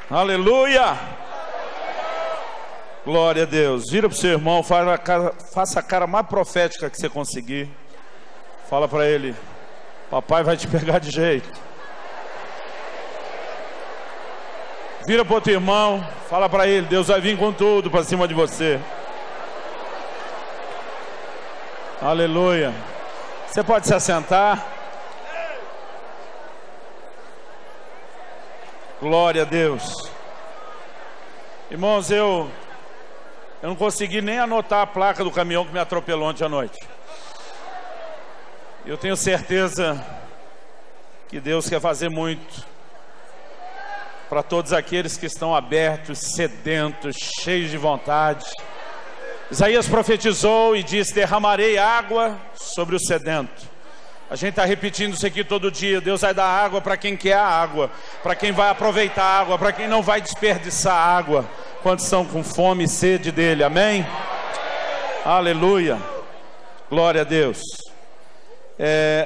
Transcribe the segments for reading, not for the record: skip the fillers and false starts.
Aleluia! Glória a Deus. Vira para o seu irmão, faça a cara mais profética que você conseguir. Fala para ele: papai vai te pegar de jeito. Vira para o outro irmão, fala para ele: Deus vai vir com tudo para cima de você. Aleluia. Você pode se assentar. Glória a Deus. Irmãos, eu não consegui nem anotar a placa do caminhão que me atropelou ontem à noite. Eu tenho certeza que Deus quer fazer muito para todos aqueles que estão abertos, sedentos, cheios de vontade. Isaías profetizou e disse: derramarei água sobre o sedento. A gente está repetindo isso aqui todo dia. Deus vai dar água para quem quer a água, para quem vai aproveitar a água, para quem não vai desperdiçar a água quando estão com fome e sede dele. Amém? Aleluia. Glória a Deus.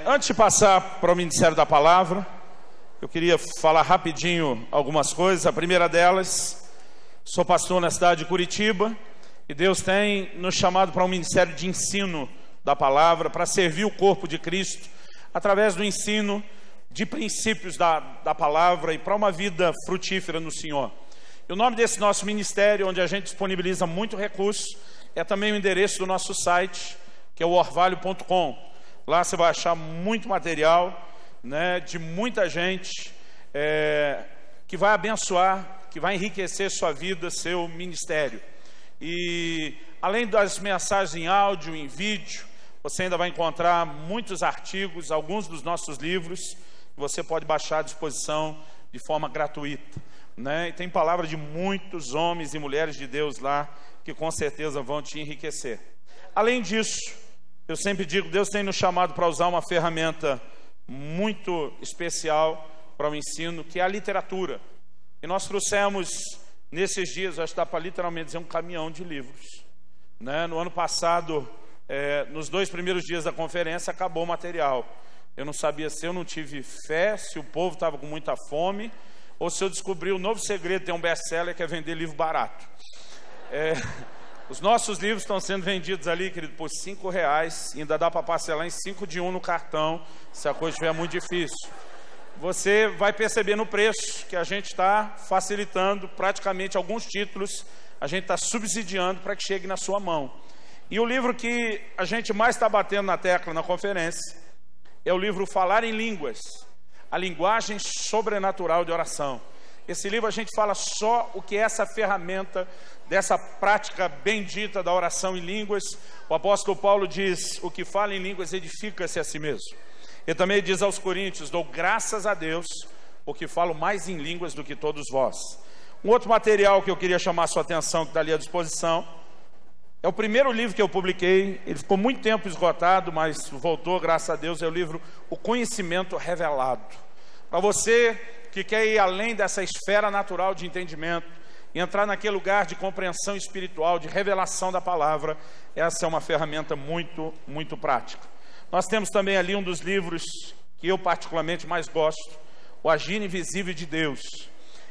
Antes de passar para o Ministério da Palavra, eu queria falar rapidinho algumas coisas. A primeira delas: sou pastor na cidade de Curitiba e Deus tem nos chamado para um ministério de ensino da palavra, para servir o corpo de Cristo através do ensino de princípios da palavra e para uma vida frutífera no Senhor. E o nome desse nosso ministério, onde a gente disponibiliza muito recurso, é também o endereço do nosso site, que é o orvalho.com. Lá você vai achar muito material, né, de muita gente que vai abençoar, que vai enriquecer sua vida, seu ministério. E além das mensagens em áudio, em vídeo, você ainda vai encontrar muitos artigos, alguns dos nossos livros, que você pode baixar à disposição de forma gratuita, né? E tem palavra de muitos homens e mulheres de Deus lá, que com certeza vão te enriquecer. Além disso, eu sempre digo, Deus tem nos chamado para usar uma ferramenta muito especial para o ensino, que é a literatura. E nós trouxemos, nesses dias, acho que dá para literalmente dizer, um caminhão de livros, né? No ano passado, nos 2 primeiros dias da conferência, acabou o material. Eu não sabia se eu não tive fé, se o povo estava com muita fome, ou se eu descobri o novo segredo, tem um best-seller que é vender livro barato. Os nossos livros estão sendo vendidos ali, querido, por R$5, ainda dá para parcelar em 5 de 1 no cartão, se a coisa estiver muito difícil. Você vai perceber no preço que a gente está facilitando praticamente alguns títulos, a gente está subsidiando para que chegue na sua mão. E o livro que a gente mais está batendo na tecla na conferência é o livro Falar em Línguas, a linguagem sobrenatural de oração. Esse livro a gente fala só o que é essa ferramenta dessa prática bendita da oração em línguas. O apóstolo Paulo diz: o que fala em línguas edifica-se a si mesmo. Ele também diz aos Coríntios: dou graças a Deus, porque falo mais em línguas do que todos vós. Um outro material que eu queria chamar a sua atenção, que está ali à disposição, é o primeiro livro que eu publiquei. Ele ficou muito tempo esgotado, mas voltou, graças a Deus. É o livro O Conhecimento Revelado. Para você que quer ir além dessa esfera natural de entendimento e entrar naquele lugar de compreensão espiritual, de revelação da palavra, essa é uma ferramenta muito, muito prática. Nós temos também ali um dos livros que eu particularmente mais gosto, O Agir Invisível de Deus.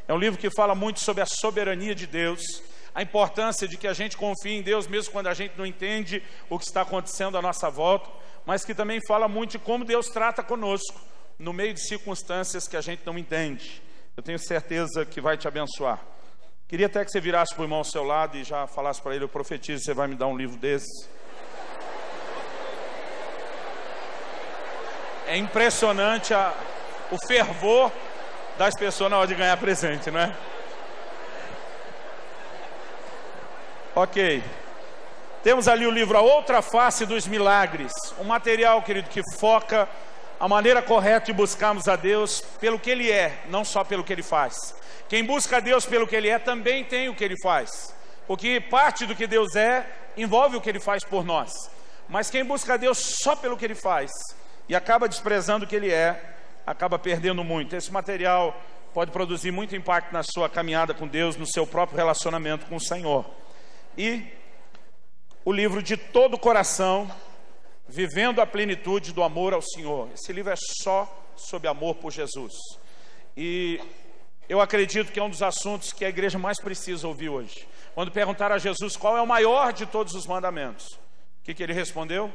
É um livro que fala muito sobre a soberania de Deus, a importância de que a gente confie em Deus mesmo quando a gente não entende o que está acontecendo à nossa volta, mas que também fala muito de como Deus trata conosco no meio de circunstâncias que a gente não entende. Eu tenho certeza que vai te abençoar. Queria até que você virasse para o irmão ao seu lado e já falasse para ele: eu profetizo, você vai me dar um livro desse. É impressionante o fervor das pessoas na hora de ganhar presente, não é? Ok. Temos ali o livro A Outra Face dos Milagres. Um material, querido, que foca a maneira correta de buscarmos a Deus pelo que Ele é, não só pelo que Ele faz. Quem busca a Deus pelo que Ele é, também tem o que Ele faz. Porque parte do que Deus é, envolve o que Ele faz por nós. Mas quem busca a Deus só pelo que Ele faz e acaba desprezando o que Ele é, acaba perdendo muito. Esse material pode produzir muito impacto na sua caminhada com Deus, no seu próprio relacionamento com o Senhor. E o livro De Todo o Coração, Vivendo a Plenitude do Amor ao Senhor. Esse livro é só sobre amor por Jesus. E eu acredito que é um dos assuntos que a igreja mais precisa ouvir hoje. Quando perguntaram a Jesus qual é o maior de todos os mandamentos, o que ele respondeu?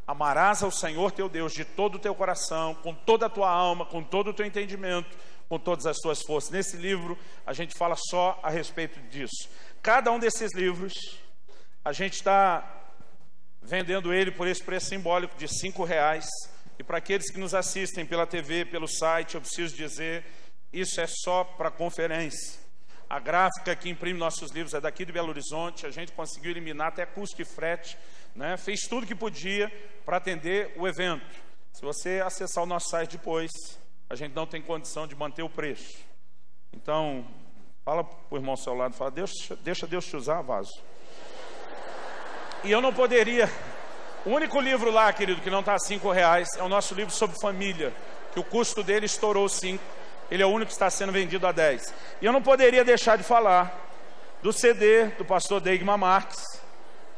Amarás ao Senhor teu Deus de todo o teu coração, com toda a tua alma, com todo o teu entendimento, com todas as tuas forças. Nesse livro a gente fala só a respeito disso. Cada um desses livros, a gente está vendendo ele por esse preço simbólico de R$5. E para aqueles que nos assistem pela TV, pelo site, eu preciso dizer, isso é só para conferência. A gráfica que imprime nossos livros é daqui de Belo Horizonte. A gente conseguiu eliminar até custo de frete, né? Fez tudo que podia para atender o evento. Se você acessar o nosso site depois, a gente não tem condição de manter o preço. Então, fala para o irmão ao seu lado, fala, deixa Deus te usar, vaso. E eu não poderia... O único livro lá, querido, que não está a R$5 é o nosso livro sobre família, que o custo dele estourou 5. Ele é o único que está sendo vendido a 10. E eu não poderia deixar de falar do CD do pastor Deigma Marques,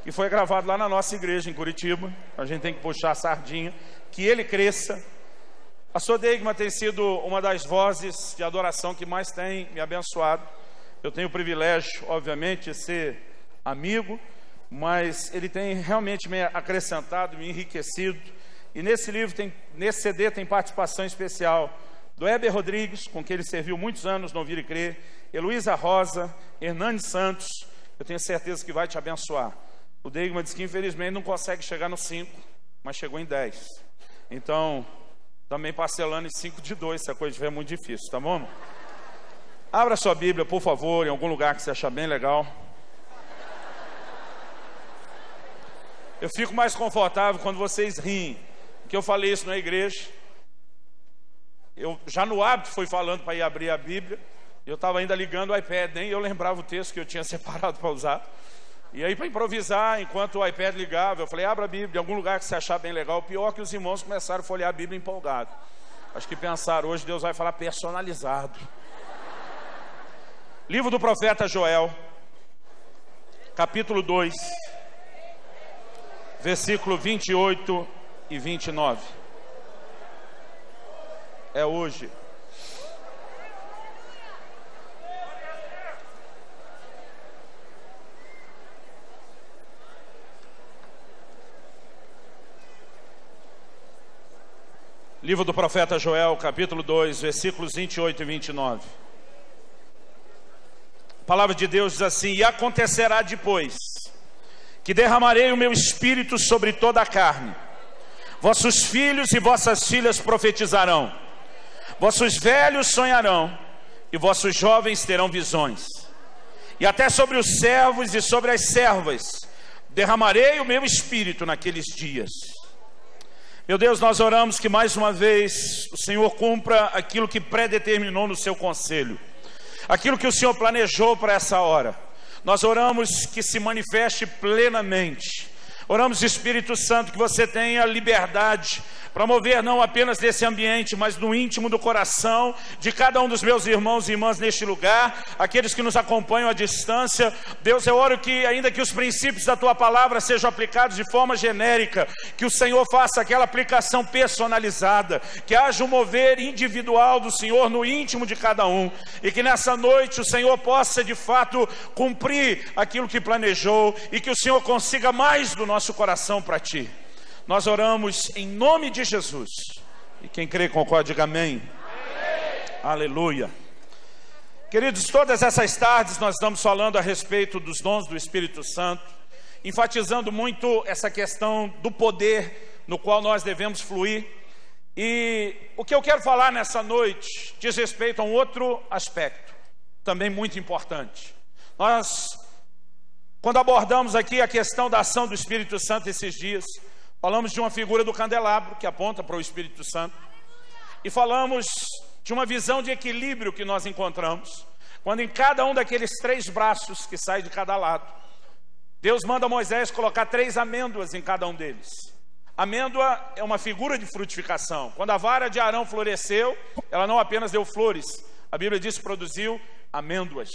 que foi gravado lá na nossa igreja em Curitiba. A gente tem que puxar a sardinha, que ele cresça. O pastor Deigma tem sido uma das vozes de adoração que mais tem me abençoado. Eu tenho o privilégio, obviamente, de ser amigo, mas ele tem realmente me acrescentado, me enriquecido. E nesse livro, nesse CD, tem participação especial do Heber Rodrigues, com quem ele serviu muitos anos no Ouvir e Crer, Heloísa Rosa, Hernani Santos. Eu tenho certeza que vai te abençoar. O Deigma disse que infelizmente não consegue chegar no 5, mas chegou em 10. Então, também parcelando em 5 de 2, se a coisa estiver muito difícil, tá bom? Abra sua Bíblia, por favor, em algum lugar que você achar bem legal. Eu fico mais confortável quando vocês riem, porque eu falei isso na igreja. Eu já no hábito fui falando para ir abrir a Bíblia. Eu estava ainda ligando o iPad, nem eu lembrava o texto que eu tinha separado para usar. E aí, para improvisar, enquanto o iPad ligava, eu falei, abra a Bíblia em algum lugar que você achar bem legal. O pior é que os irmãos começaram a folhear a Bíblia empolgados. Acho que pensaram, hoje Deus vai falar personalizado. Livro do profeta Joel, capítulo 2, versículo 28 e 29. É hoje. Livro do profeta Joel, capítulo 2, versículos 28 e 29. A palavra de Deus diz assim: e acontecerá depois que derramarei o meu espírito sobre toda a carne. Vossos filhos e vossas filhas profetizarão, vossos velhos sonharão, e vossos jovens terão visões. E até sobre os servos e sobre as servas derramarei o meu espírito naqueles dias. Meu Deus, nós oramos que mais uma vez o Senhor cumpra aquilo que predeterminou no seu conselho, aquilo que o Senhor planejou para essa hora. Nós oramos que se manifeste plenamente. Oramos, Espírito Santo, que você tenha liberdade para mover não apenas nesse ambiente, mas no íntimo do coração de cada um dos meus irmãos e irmãs neste lugar, aqueles que nos acompanham à distância. Deus, eu oro que, ainda que os princípios da Tua Palavra sejam aplicados de forma genérica, que o Senhor faça aquela aplicação personalizada, que haja um mover individual do Senhor no íntimo de cada um, e que nessa noite o Senhor possa de fato cumprir aquilo que planejou, e que o Senhor consiga mais do nosso coração para Ti. Nós oramos em nome de Jesus. E quem crê concorda, diga amém. Amém. Aleluia. Queridos, todas essas tardes nós estamos falando a respeito dos dons do Espírito Santo, enfatizando muito essa questão do poder no qual nós devemos fluir. E o que eu quero falar nessa noite diz respeito a um outro aspecto, também muito importante. Nós, quando abordamos aqui a questão da ação do Espírito Santo esses dias, falamos de uma figura do candelabro que aponta para o Espírito Santo, e falamos de uma visão de equilíbrio que nós encontramos quando em cada um daqueles 3 braços que saem de cada lado, Deus manda Moisés colocar 3 amêndoas em cada um deles. Amêndoa é uma figura de frutificação. Quando a vara de Arão floresceu, ela não apenas deu flores, a Bíblia diz que produziu amêndoas.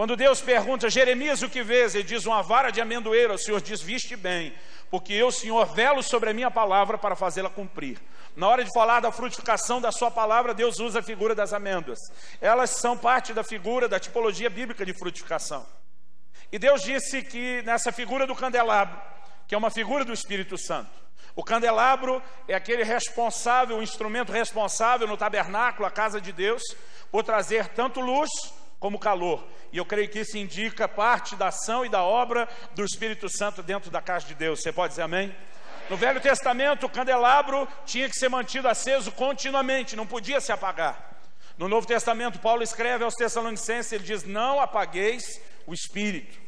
Quando Deus pergunta, Jeremias, o que vês? Ele diz, uma vara de amendoeira. O Senhor diz, viste bem, porque eu, Senhor, velo sobre a minha palavra para fazê-la cumprir. Na hora de falar da frutificação da sua palavra, Deus usa a figura das amêndoas. Elas são parte da figura, da tipologia bíblica de frutificação. E Deus disse que nessa figura do candelabro, que é uma figura do Espírito Santo, o candelabro é aquele responsável, o instrumento responsável no tabernáculo, a casa de Deus, por trazer tanto luz como calor. E eu creio que isso indica parte da ação e da obra do Espírito Santo dentro da casa de Deus. Você pode dizer amém? No Velho Testamento, o candelabro tinha que ser mantido aceso continuamente, não podia se apagar. No Novo Testamento, Paulo escreve aos Tessalonicenses, ele diz, não apagueis o Espírito.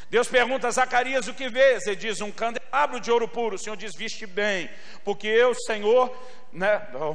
Deus pergunta a Zacarias, o que vês? Ele diz, um candelabro de ouro puro. O Senhor diz, viste bem, porque eu, Senhor,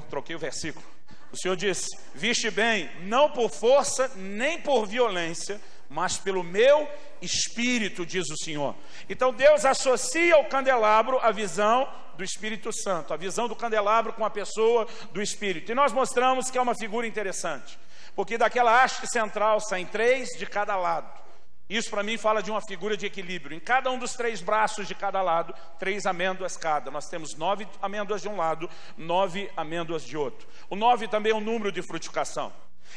troquei o versículo. O Senhor diz, viste bem, não por força, nem por violência, mas pelo meu Espírito, diz o Senhor. Então Deus associa o candelabro à visão do Espírito Santo, a visão do candelabro com a pessoa do Espírito. E nós mostramos que é uma figura interessante, porque daquela haste central saem 3 de cada lado. Isso para mim fala de uma figura de equilíbrio. Em cada um dos 3 braços de cada lado, 3 amêndoas cada. Nós temos 9 amêndoas de um lado, 9 amêndoas de outro. O 9 também é um número de frutificação.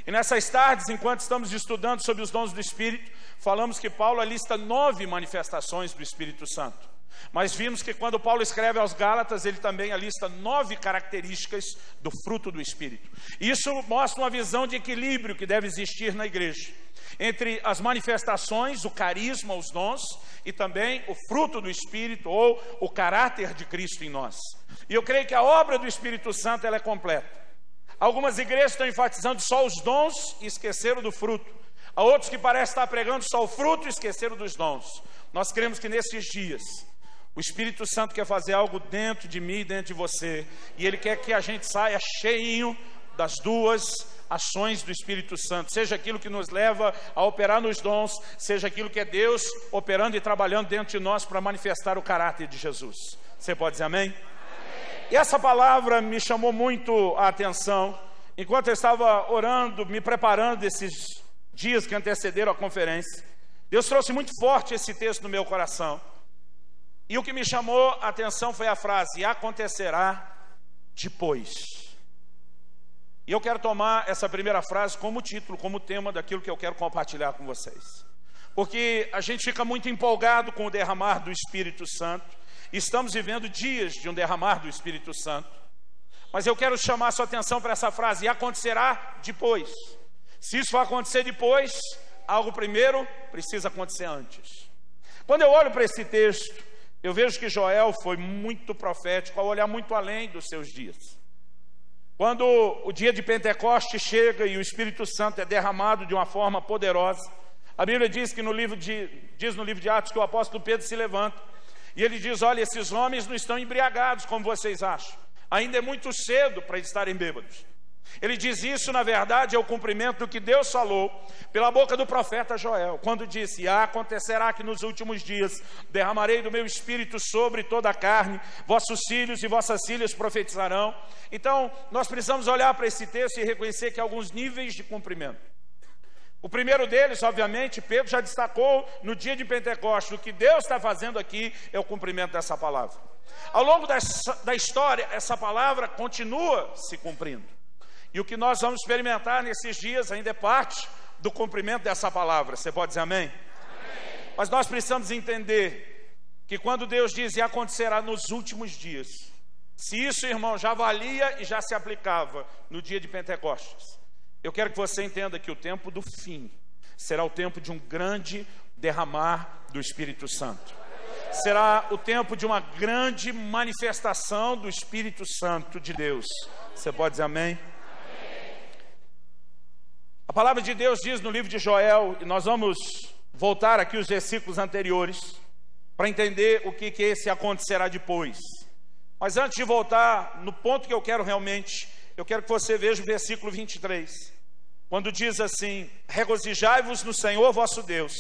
E nessas tardes, enquanto estamos estudando sobre os dons do Espírito, falamos que Paulo lista 9 manifestações do Espírito Santo. Mas vimos que quando Paulo escreve aos Gálatas, ele também alista 9 características do fruto do Espírito. Isso mostra uma visão de equilíbrio que deve existir na igreja, entre as manifestações, o carisma, os dons, e também o fruto do Espírito, ou o caráter de Cristo em nós. E eu creio que a obra do Espírito Santo ela é completa. Algumas igrejas estão enfatizando só os dons e esqueceram do fruto. Há outros que parecem estar pregando só o fruto e esqueceram dos dons. Nós cremos que nesses dias o Espírito Santo quer fazer algo dentro de mim e dentro de você, e Ele quer que a gente saia cheinho das duas ações do Espírito Santo, seja aquilo que nos leva a operar nos dons, seja aquilo que é Deus operando e trabalhando dentro de nós para manifestar o caráter de Jesus. Você pode dizer amém? Amém. E essa palavra me chamou muito a atenção, enquanto eu estava orando, me preparando esses dias que antecederam a conferência. Deus trouxe muito forte esse texto no meu coração. E o que me chamou a atenção foi a frase, e acontecerá depois. E eu quero tomar essa primeira frase como título, como tema daquilo que eu quero compartilhar com vocês. Porque a gente fica muito empolgado com o derramar do Espírito Santo. Estamos vivendo dias de um derramar do Espírito Santo. Mas eu quero chamar a sua atenção para essa frase, e acontecerá depois. Se isso vai acontecer depois, algo primeiro precisa acontecer antes. Quando eu olho para esse texto, eu vejo que Joel foi muito profético ao olhar muito além dos seus dias. Quando o dia de Pentecostes chega e o Espírito Santo é derramado de uma forma poderosa, a Bíblia diz que no livro de Atos que o apóstolo Pedro se levanta e ele diz, olha, esses homens não estão embriagados como vocês acham, ainda é muito cedo para estarem bêbados. Ele diz isso, na verdade, é o cumprimento do que Deus falou pela boca do profeta Joel, quando disse, acontecerá que nos últimos dias derramarei do meu Espírito sobre toda a carne, vossos filhos e vossas filhas profetizarão. Então, nós precisamos olhar para esse texto e reconhecer que há alguns níveis de cumprimento. O primeiro deles, obviamente, Pedro já destacou no dia de Pentecostes, o que Deus está fazendo aqui é o cumprimento dessa palavra. Ao longo da história, essa palavra continua se cumprindo. E o que nós vamos experimentar nesses dias ainda é parte do cumprimento dessa palavra. Você pode dizer amém? Amém. Mas nós precisamos entender que quando Deus diz e acontecerá nos últimos dias, se isso, irmão, já valia e já se aplicava no dia de Pentecostes, eu quero que você entenda que o tempo do fim será o tempo de um grande derramar do Espírito Santo. Será o tempo de uma grande manifestação do Espírito Santo de Deus. Você pode dizer amém? A palavra de Deus diz no livro de Joel, e nós vamos voltar aqui os versículos anteriores, para entender o que esse acontecerá depois. Mas antes de voltar no ponto que eu quero realmente, eu quero que você veja o versículo 23, quando diz assim, regozijai-vos no Senhor vosso Deus,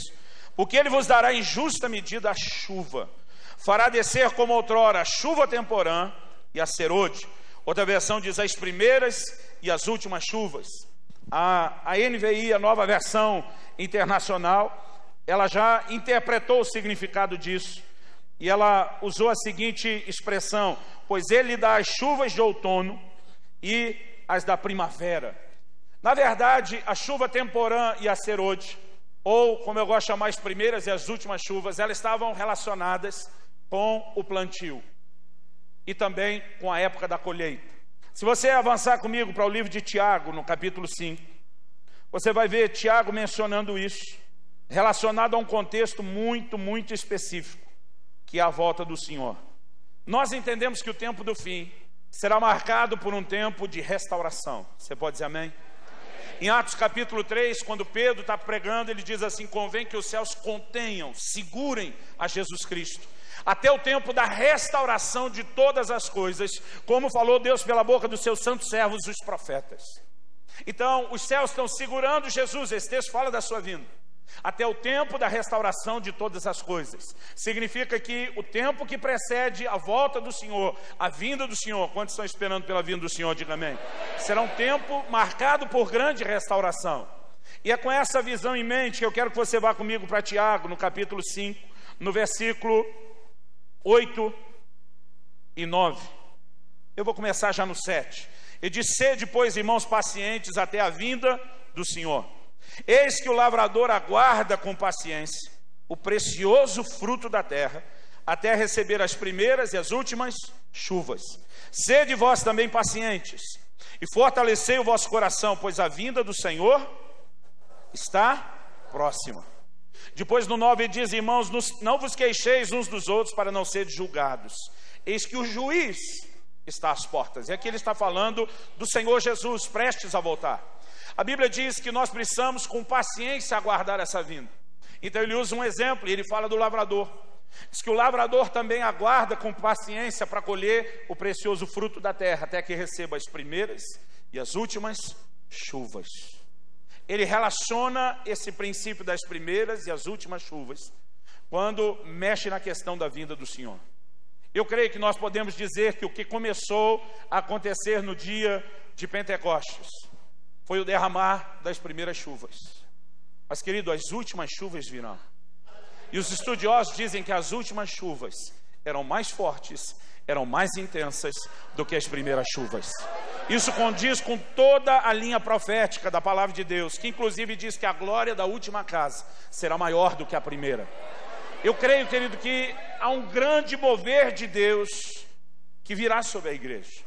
porque Ele vos dará em justa medida a chuva, fará descer como outrora a chuva temporã e a serôde. Outra versão diz as primeiras e as últimas chuvas. A NVI, a Nova Versão Internacional, ela já interpretou o significado disso. E ela usou a seguinte expressão: pois ele dá as chuvas de outono e as da primavera. Na verdade, a chuva temporã e a serode, ou como eu gosto de chamar, as primeiras e as últimas chuvas, elas estavam relacionadas com o plantio e também com a época da colheita. Se você avançar comigo para o livro de Tiago, no capítulo 5, você vai ver Tiago mencionando isso, relacionado a um contexto muito específico, que é a volta do Senhor. Nós entendemos que o tempo do fim será marcado por um tempo de restauração. Você pode dizer amém? Em Atos capítulo 3, quando Pedro está pregando, ele diz assim: convém que os céus contenham, segurem a Jesus Cristo, até o tempo da restauração de todas as coisas, como falou Deus pela boca dos seus santos servos, os profetas. Então, os céus estão segurando Jesus, esse texto fala da sua vinda, até o tempo da restauração de todas as coisas. Significa que o tempo que precede a volta do Senhor, a vinda do Senhor, quantos estão esperando pela vinda do Senhor, diga amém, será um tempo marcado por grande restauração. E é com essa visão em mente que eu quero que você vá comigo para Tiago, no capítulo 5, no versículo 8 e 9. Eu vou começar já no 7. Ele diz: sede, pois, irmãos, pacientes até a vinda do Senhor. Eis que o lavrador aguarda com paciência o precioso fruto da terra, até receber as primeiras e as últimas chuvas. Sede vós também pacientes, e fortalecei o vosso coração, pois a vinda do Senhor está próxima. Depois no 9 ele diz: irmãos, não vos queixeis uns dos outros, para não serem julgados. Eis que o juiz está às portas. E aqui ele está falando do Senhor Jesus, prestes a voltar. A Bíblia diz que nós precisamos com paciência aguardar essa vinda. Então ele usa um exemplo, e ele fala do lavrador. Diz que o lavrador também aguarda com paciência para colher o precioso fruto da terra, até que receba as primeiras e as últimas chuvas. Ele relaciona esse princípio das primeiras e as últimas chuvas quando mexe na questão da vinda do Senhor. Eu creio que nós podemos dizer que o que começou a acontecer no dia de Pentecostes foi o derramar das primeiras chuvas. Mas, querido, as últimas chuvas virão. E os estudiosos dizem que as últimas chuvas eram mais fortes, eram mais intensas do que as primeiras chuvas. Isso condiz com toda a linha profética da palavra de Deus, que inclusive diz que a glória da última casa será maior do que a primeira. Eu creio, querido, que há um grande mover de Deus que virá sobre a igreja.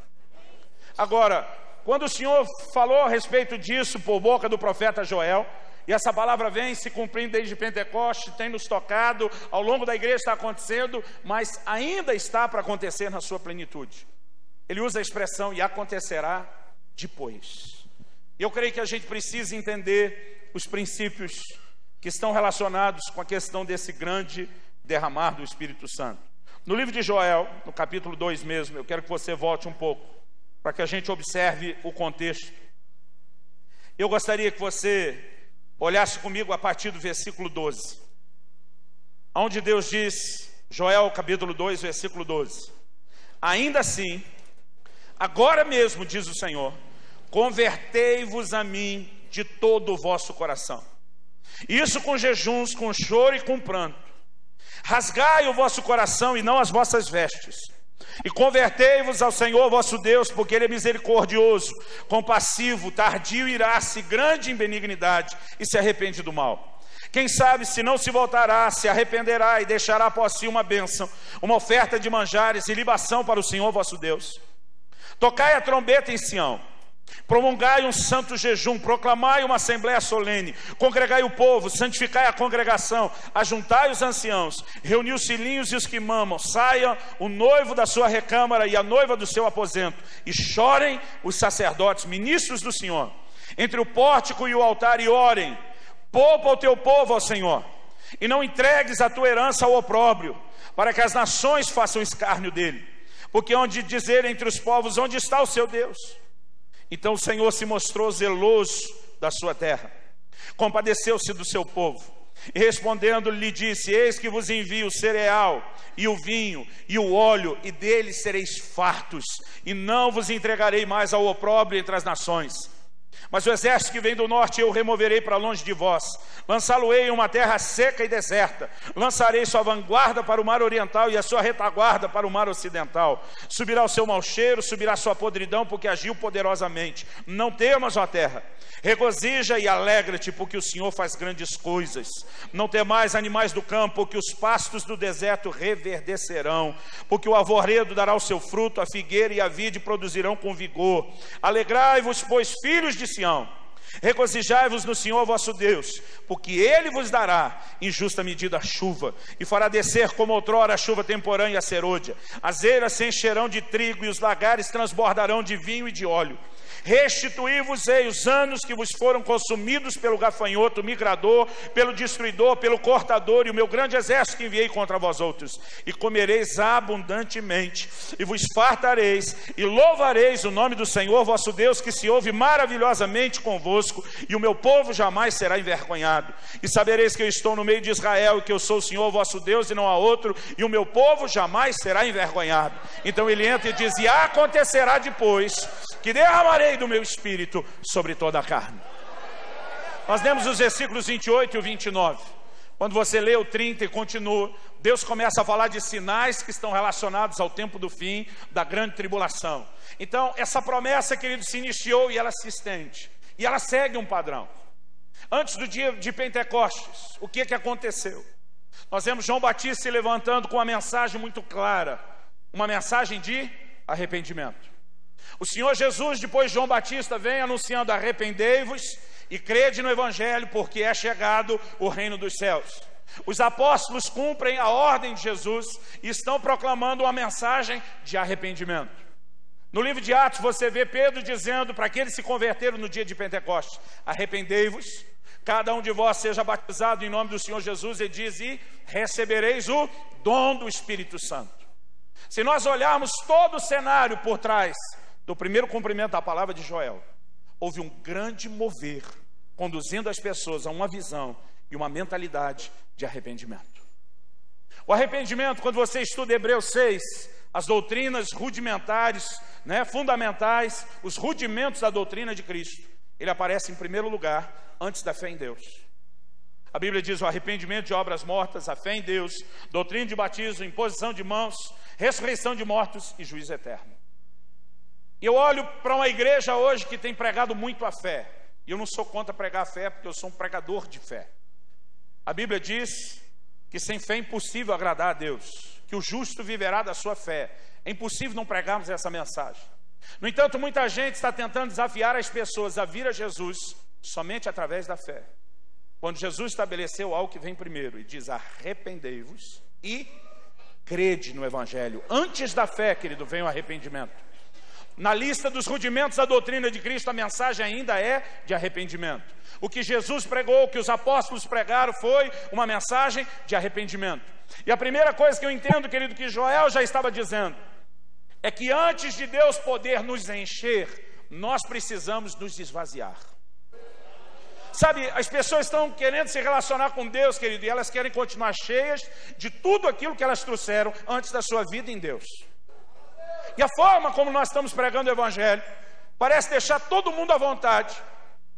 Agora, quando o Senhor falou a respeito disso por boca do profeta Joel, e essa palavra vem se cumprindo desde Pentecostes, tem nos tocado, ao longo da igreja está acontecendo, mas ainda está para acontecer na sua plenitude. Ele usa a expressão: e acontecerá depois. Eu creio que a gente precisa entender os princípios que estão relacionados com a questão desse grande derramar do Espírito Santo. No livro de Joel, no capítulo 2 mesmo, eu quero que você volte um pouco, para que a gente observe o contexto. Eu gostaria que você olhasse comigo a partir do versículo 12, onde Deus diz, Joel capítulo 2, versículo 12: ainda assim, agora mesmo, diz o Senhor, convertei-vos a mim de todo o vosso coração. Isso com jejuns, com choro e com pranto. Rasgai o vosso coração e não as vossas vestes. E convertei-vos ao Senhor vosso Deus, porque Ele é misericordioso, compassivo, tardio irá-se, grande em benignidade, e se arrepende do mal. Quem sabe se não se voltará, se arrependerá e deixará após si uma bênção, uma oferta de manjares e libação para o Senhor vosso Deus. Tocai a trombeta em Sião, prolongai um santo jejum, proclamai uma assembléia solene, congregai o povo, santificai a congregação, ajuntai os anciãos, reuni os filhinhos e os que mamam, saia o noivo da sua recâmara e a noiva do seu aposento, e chorem os sacerdotes, ministros do Senhor, entre o pórtico e o altar, e orem. Poupa o teu povo ao Senhor, e não entregues a tua herança ao opróbrio, para que as nações façam escárnio dele, porque onde dizer entre os povos, onde está o seu Deus? Então o Senhor se mostrou zeloso da sua terra, compadeceu-se do seu povo, e respondendo lhe disse: eis que vos envio o cereal, e o vinho, e o óleo, e deles sereis fartos, e não vos entregarei mais ao opróbrio entre as nações. Mas o exército que vem do norte eu removerei para longe de vós, lançá-lo-ei em uma terra seca e deserta, lançarei sua vanguarda para o mar oriental e a sua retaguarda para o mar ocidental. Subirá o seu mau cheiro, subirá sua podridão, porque agiu poderosamente. Não temas, ó terra, regozija e alegra-te, porque o Senhor faz grandes coisas. Não temais, animais do campo, porque os pastos do deserto reverdecerão, porque o arvoredo dará o seu fruto, a figueira e a vide produzirão com vigor. Alegrai-vos, pois, filhos de Sião, regozijai-vos no Senhor vosso Deus, porque Ele vos dará em justa medida a chuva, e fará descer como outrora a chuva temporã e a serôdia. As eiras se encherão de trigo, e os lagares transbordarão de vinho e de óleo. Restituí-vos-ei os anos que vos foram consumidos pelo gafanhoto, migrador, pelo destruidor, pelo cortador, e o meu grande exército que enviei contra vós outros. E comereis abundantemente, e vos fartareis, e louvareis o nome do Senhor vosso Deus, que se ouve maravilhosamente convosco, e o meu povo jamais será envergonhado. E sabereis que eu estou no meio de Israel, e que eu sou o Senhor vosso Deus, e não há outro, e o meu povo jamais será envergonhado. Então ele entra e diz: e acontecerá depois que derramarei do meu espírito sobre toda a carne. Nós lemos os versículos 28 e 29. Quando você lê o 30 e continua, Deus começa a falar de sinais que estão relacionados ao tempo do fim, da grande tribulação. Então, essa promessa, querido, se iniciou e ela se estende. E ela segue um padrão. Antes do dia de Pentecostes, o que aconteceu? Nós vemos João Batista se levantando com uma mensagem muito clara. Uma mensagem de arrependimento. O Senhor Jesus, depois de João Batista, vem anunciando: arrependei-vos e crede no Evangelho, porque é chegado o reino dos céus. Os apóstolos cumprem a ordem de Jesus e estão proclamando uma mensagem de arrependimento. No livro de Atos você vê Pedro dizendo para aqueles que se converteram no dia de Pentecostes: arrependei-vos, cada um de vós seja batizado em nome do Senhor Jesus, e diz: e recebereis o dom do Espírito Santo. Se nós olharmos todo o cenário por trás do primeiro cumprimento da palavra de Joel, houve um grande mover, conduzindo as pessoas a uma visão e uma mentalidade de arrependimento. O arrependimento, quando você estuda Hebreus 6, as doutrinas rudimentares, fundamentais, os rudimentos da doutrina de Cristo, ele aparece em primeiro lugar, antes da fé em Deus. A Bíblia diz: o arrependimento de obras mortas, a fé em Deus, doutrina de batismo, imposição de mãos, ressurreição de mortos e juízo eterno. E eu olho para uma igreja hoje que tem pregado muito a fé. E eu não sou contra pregar a fé, porque eu sou um pregador de fé. A Bíblia diz que sem fé é impossível agradar a Deus, que o justo viverá da sua fé. É impossível não pregarmos essa mensagem. No entanto, muita gente está tentando desafiar as pessoas a vir a Jesus somente através da fé. Quando Jesus estabeleceu algo que vem primeiro e diz: arrependei-vos e crede no Evangelho. Antes da fé, querido, vem o arrependimento. Na lista dos rudimentos da doutrina de Cristo, a mensagem ainda é de arrependimento. O que Jesus pregou, o que os apóstolos pregaram, foi uma mensagem de arrependimento. E a primeira coisa que eu entendo, querido, que Joel já estava dizendo, é que antes de Deus poder nos encher, nós precisamos nos esvaziar. Sabe, as pessoas estão querendo se relacionar com Deus, querido, e elas querem continuar cheias de tudo aquilo que elas trouxeram antes da sua vida em Deus. E a forma como nós estamos pregando o Evangelho parece deixar todo mundo à vontade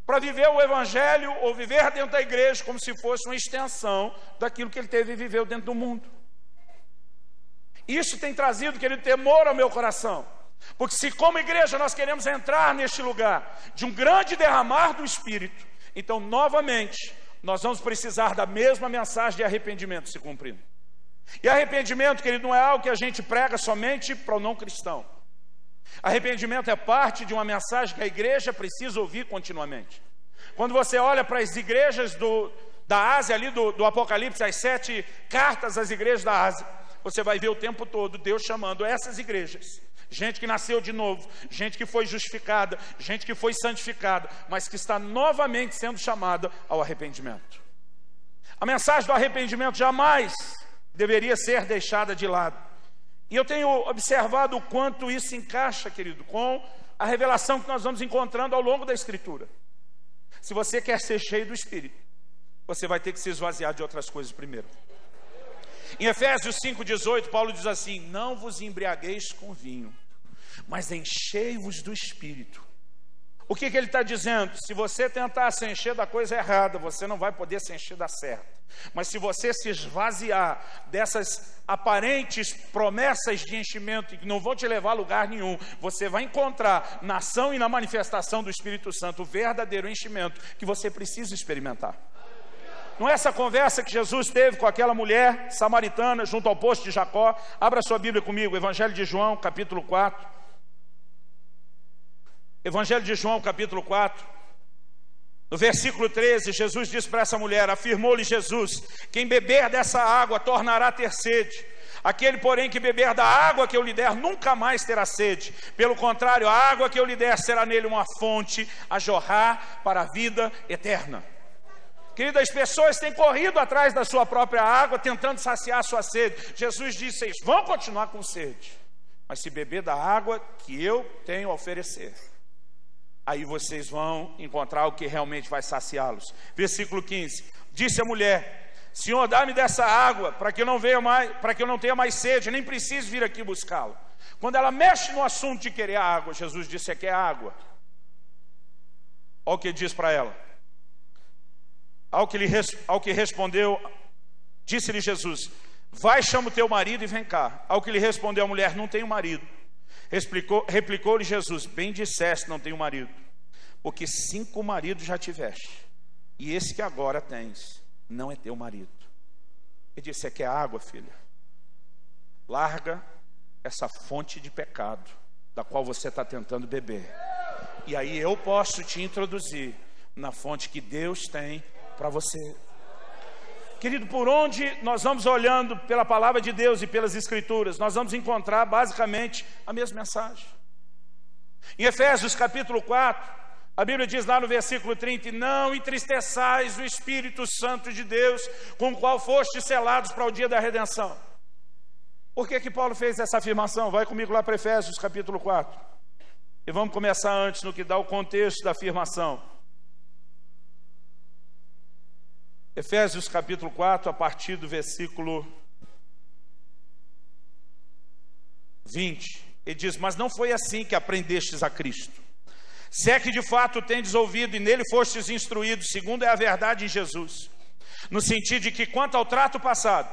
para viver o Evangelho ou viver dentro da igreja como se fosse uma extensão daquilo que ele teve e viveu dentro do mundo. Isso tem trazido, querido, temor ao meu coração. Porque se como igreja nós queremos entrar neste lugar de um grande derramar do Espírito, então novamente nós vamos precisar da mesma mensagem de arrependimento se cumprindo. E arrependimento, querido, não é algo que a gente prega somente para o não cristão. Arrependimento é parte de uma mensagem que a igreja precisa ouvir continuamente. Quando você olha para as igrejas da Ásia, ali do Apocalipse, as 7 cartas às igrejas da Ásia, você vai ver o tempo todo Deus chamando essas igrejas, gente que nasceu de novo, gente que foi justificada, gente que foi santificada, mas que está novamente sendo chamada ao arrependimento. A mensagem do arrependimento jamais deveria ser deixada de lado. E eu tenho observado o quanto isso encaixa, querido, com a revelação que nós vamos encontrando ao longo da Escritura. Se você quer ser cheio do Espírito, você vai ter que se esvaziar de outras coisas primeiro. Em Efésios 5,18, Paulo diz assim: não vos embriagueis com vinho, mas enchei-vos do Espírito. O que ele está dizendo? Se você tentar se encher da coisa errada, você não vai poder se encher da certa. Mas se você se esvaziar dessas aparentes promessas de enchimento que não vão te levar a lugar nenhum, você vai encontrar na ação e na manifestação do Espírito Santo o verdadeiro enchimento que você precisa experimentar. Não é essa conversa que Jesus teve com aquela mulher samaritana junto ao poço de Jacó? Abra sua Bíblia comigo, Evangelho de João, capítulo 4. Evangelho de João, capítulo 4, no versículo 13, Jesus diz para essa mulher, afirmou-lhe Jesus, quem beber dessa água tornará a ter sede. Aquele, porém, que beber da água que eu lhe der, nunca mais terá sede. Pelo contrário, a água que eu lhe der será nele uma fonte a jorrar para a vida eterna. Queridas, as pessoas têm corrido atrás da sua própria água, tentando saciar a sua sede. Jesus disse, vocês vão continuar com sede, mas se beber da água que eu tenho a oferecer, aí vocês vão encontrar o que realmente vai saciá-los. Versículo 15. Disse a mulher, Senhor, dá-me dessa água, para que eu não tenha mais sede, nem precise vir aqui buscá-la. Quando ela mexe no assunto de querer água, Jesus disse, quer água. Olha o que diz para ela. Ao que respondeu, disse-lhe Jesus, vai, chama o teu marido e vem cá. Ao que lhe respondeu a mulher, não tenho marido. Replicou-lhe Jesus, bem disseste, não tenho marido, porque 5 maridos já tiveste, e esse que agora tens, não é teu marido. Ele disse, você quer água, filha? Larga essa fonte de pecado, da qual você está tentando beber, e aí eu posso te introduzir na fonte que Deus tem para você. Querido, por onde nós vamos olhando pela palavra de Deus e pelas Escrituras, nós vamos encontrar basicamente a mesma mensagem. Em Efésios capítulo 4, a Bíblia diz lá no versículo 30, não entristeçais o Espírito Santo de Deus, com o qual fostes selados para o dia da redenção. Por que Paulo fez essa afirmação? Vai comigo lá para Efésios capítulo 4. E vamos começar antes no que dá o contexto da afirmação. Efésios capítulo 4, a partir do versículo 20, ele diz, mas não foi assim que aprendestes a Cristo. Se é que de fato tendes ouvido e nele fostes instruídos, segundo é a verdade em Jesus, no sentido de que quanto ao trato passado,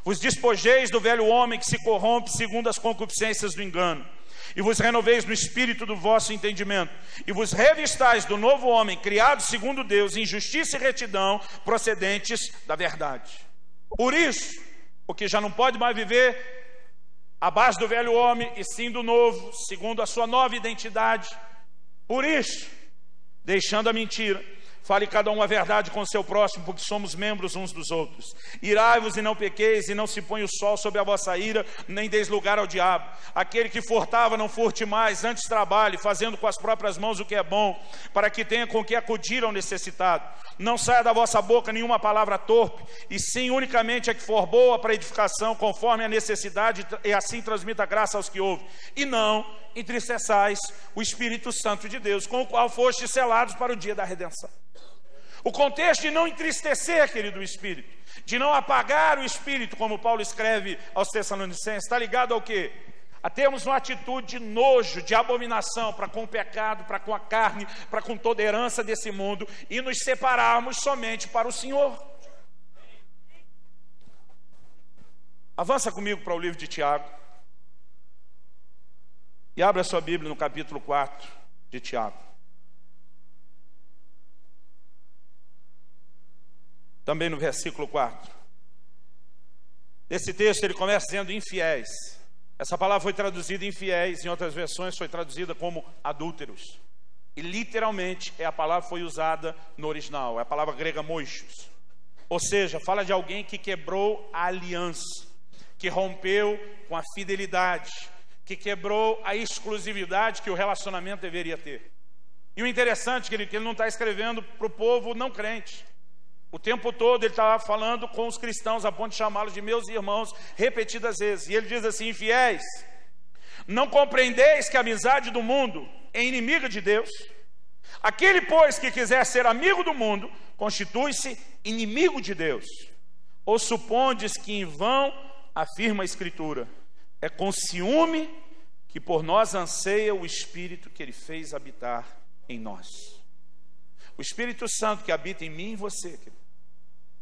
vos despojeis do velho homem que se corrompe segundo as concupiscências do engano, e vos renoveis no espírito do vosso entendimento, e vos revistais do novo homem, criado segundo Deus, em justiça e retidão, procedentes da verdade. Por isso, porque já não pode mais viver à base do velho homem, e sim do novo, segundo a sua nova identidade. Por isso, deixando a mentira, fale cada um a verdade com o seu próximo, porque somos membros uns dos outros. Irai-vos e não pequeis, e não se ponha o sol sobre a vossa ira, nem deis lugar ao diabo. Aquele que furtava, não furte mais, antes trabalhe, fazendo com as próprias mãos o que é bom, para que tenha com que acudir ao necessitado. Não saia da vossa boca nenhuma palavra torpe, e sim unicamente a que for boa para edificação, conforme a necessidade, e assim transmita graça aos que ouvem. E não entristeçais o Espírito Santo de Deus, com o qual fostes selados para o dia da redenção. O contexto de não entristecer, querido, o Espírito, de não apagar o Espírito, como Paulo escreve aos Tessalonicenses, está ligado ao quê? A termos uma atitude de nojo, de abominação para com o pecado, para com a carne, para com toda a herança desse mundo, e nos separarmos somente para o Senhor. Avança comigo para o livro de Tiago, e abra a sua Bíblia no capítulo 4 de Tiago. Também no versículo 4. Esse texto ele começa dizendo infiéis. Essa palavra foi traduzida infiéis, em outras versões foi traduzida como adúlteros. E literalmente a palavra foi usada no original, é a palavra grega moichos. Ou seja, fala de alguém que quebrou a aliança, que rompeu com a fidelidade, que quebrou a exclusividade que o relacionamento deveria ter. E o interessante é que ele não está escrevendo para o povo não crente. O tempo todo ele estava falando com os cristãos, a ponto de chamá-los de meus irmãos repetidas vezes. E ele diz assim, infiéis, não compreendeis que a amizade do mundo é inimiga de Deus? Aquele, pois, que quiser ser amigo do mundo, constitui-se inimigo de Deus. Ou supondes que em vão afirma a Escritura, é com ciúme que por nós anseia o Espírito que ele fez habitar em nós. O Espírito Santo que habita em mim e você,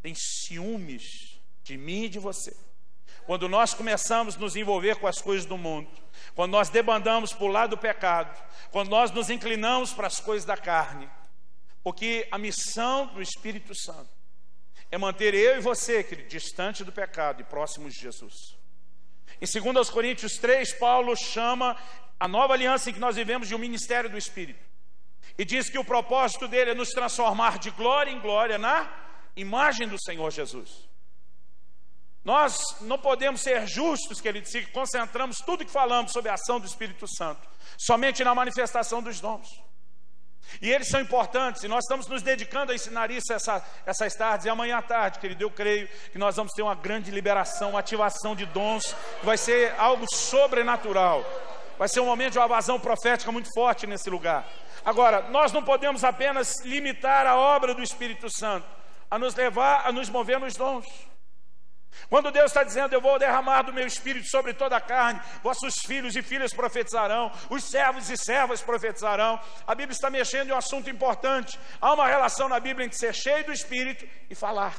tem ciúmes de mim e de você. Quando nós começamos a nos envolver com as coisas do mundo, quando nós debandamos para o lado do pecado, quando nós nos inclinamos para as coisas da carne, porque a missão do Espírito Santo é manter eu e você, querido, distante do pecado e próximos de Jesus. Em 2 Coríntios 3, Paulo chama a nova aliança em que nós vivemos de um ministério do Espírito. E diz que o propósito dele é nos transformar de glória em glória na imagem do Senhor Jesus. Nós não podemos ser justos, querido, se concentramos tudo que falamos sobre a ação do Espírito Santo somente na manifestação dos dons. E eles são importantes, e nós estamos nos dedicando a ensinar isso essas tardes, e amanhã à tarde, querido, eu creio que nós vamos ter uma grande liberação, uma ativação de dons, que vai ser algo sobrenatural. Vai ser um momento de uma vazão profética muito forte nesse lugar. Agora, nós não podemos apenas limitar a obra do Espírito Santo a nos levar, a nos mover nos dons. Quando Deus está dizendo, eu vou derramar do meu Espírito sobre toda a carne, vossos filhos e filhas profetizarão, os servos e servas profetizarão, a Bíblia está mexendo em um assunto importante. Há uma relação na Bíblia entre ser cheio do Espírito e falar.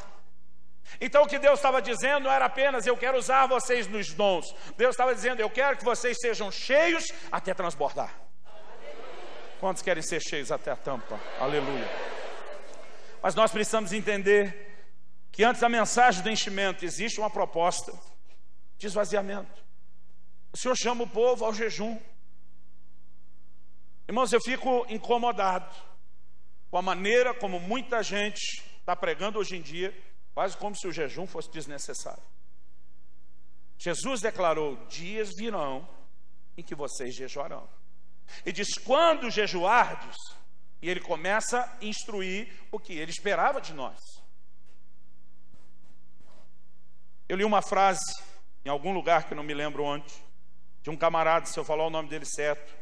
Então o que Deus estava dizendo não era apenas, eu quero usar vocês nos dons. Deus estava dizendo, eu quero que vocês sejam cheios até transbordar. Quantos querem ser cheios até a tampa? Aleluia. Mas nós precisamos entender que antes da mensagem do enchimento existe uma proposta de esvaziamento. O Senhor chama o povo ao jejum. Irmãos, eu fico incomodado com a maneira como muita gente está pregando hoje em dia, quase como se o jejum fosse desnecessário. Jesus declarou, dias virão em que vocês jejuarão. E diz, quando jejuardes, e ele começa a instruir o que ele esperava de nós. Eu li uma frase em algum lugar que eu não me lembro onde, de um camarada, se eu falar o nome dele certo,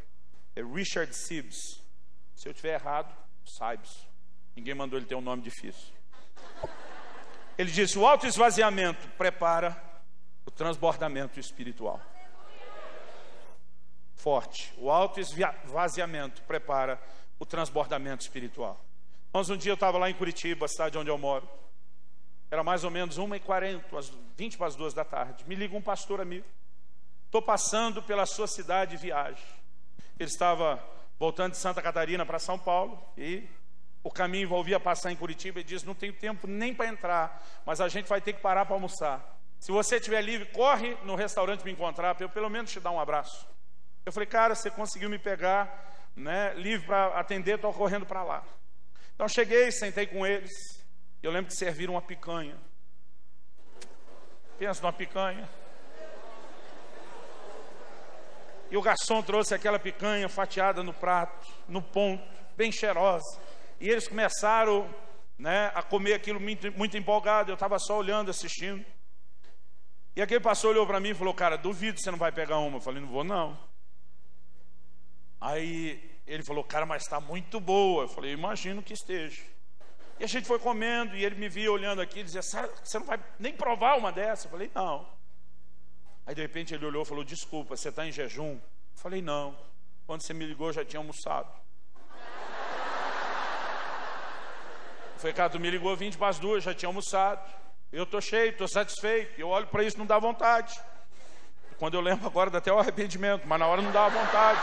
é Richard Sibbes. Se eu estiver errado, Sibbes. Ninguém mandou ele ter um nome difícil. Ele disse, o autoesvaziamento prepara o transbordamento espiritual. Forte. O autoesvaziamento prepara o transbordamento espiritual. Mas um dia eu estava lá em Curitiba, a cidade onde eu moro. Era mais ou menos 1h40, 20 para as 2 da tarde. Me liga um pastor amigo. Estou passando pela sua cidade de viagem. Ele estava voltando de Santa Catarina para São Paulo. E o caminho envolvia passar em Curitiba. Ele disse, não tenho tempo nem para entrar, mas a gente vai ter que parar para almoçar. Se você estiver livre, corre no restaurante me encontrar, para eu pelo menos te dar um abraço. Eu falei, cara, você conseguiu me pegar, né, livre para atender, estou correndo para lá. Então cheguei, sentei com eles. Eu lembro que serviram uma picanha. Pensa numa picanha. E o garçom trouxe aquela picanha fatiada no prato, no ponto, bem cheirosa. E eles começaram, né, a comer aquilo muito empolgado. Eu estava só olhando, assistindo. E aquele pastor olhou para mim e falou, cara, duvido que você não vai pegar uma. Eu falei, não vou não. Aí ele falou, cara, mas está muito boa. Eu falei, imagino que esteja. E a gente foi comendo, e ele me via olhando aqui, e dizia, você não vai nem provar uma dessa? Eu falei, não. Aí de repente ele olhou e falou, desculpa, você está em jejum? Eu falei, não. Quando você me ligou, eu já tinha almoçado. Eu falei, cara, tu me ligou 20 para as 2, já tinha almoçado. Eu estou cheio, estou satisfeito. Eu olho para isso, não dá vontade. Quando eu lembro agora, dá até o arrependimento, mas na hora não dá vontade.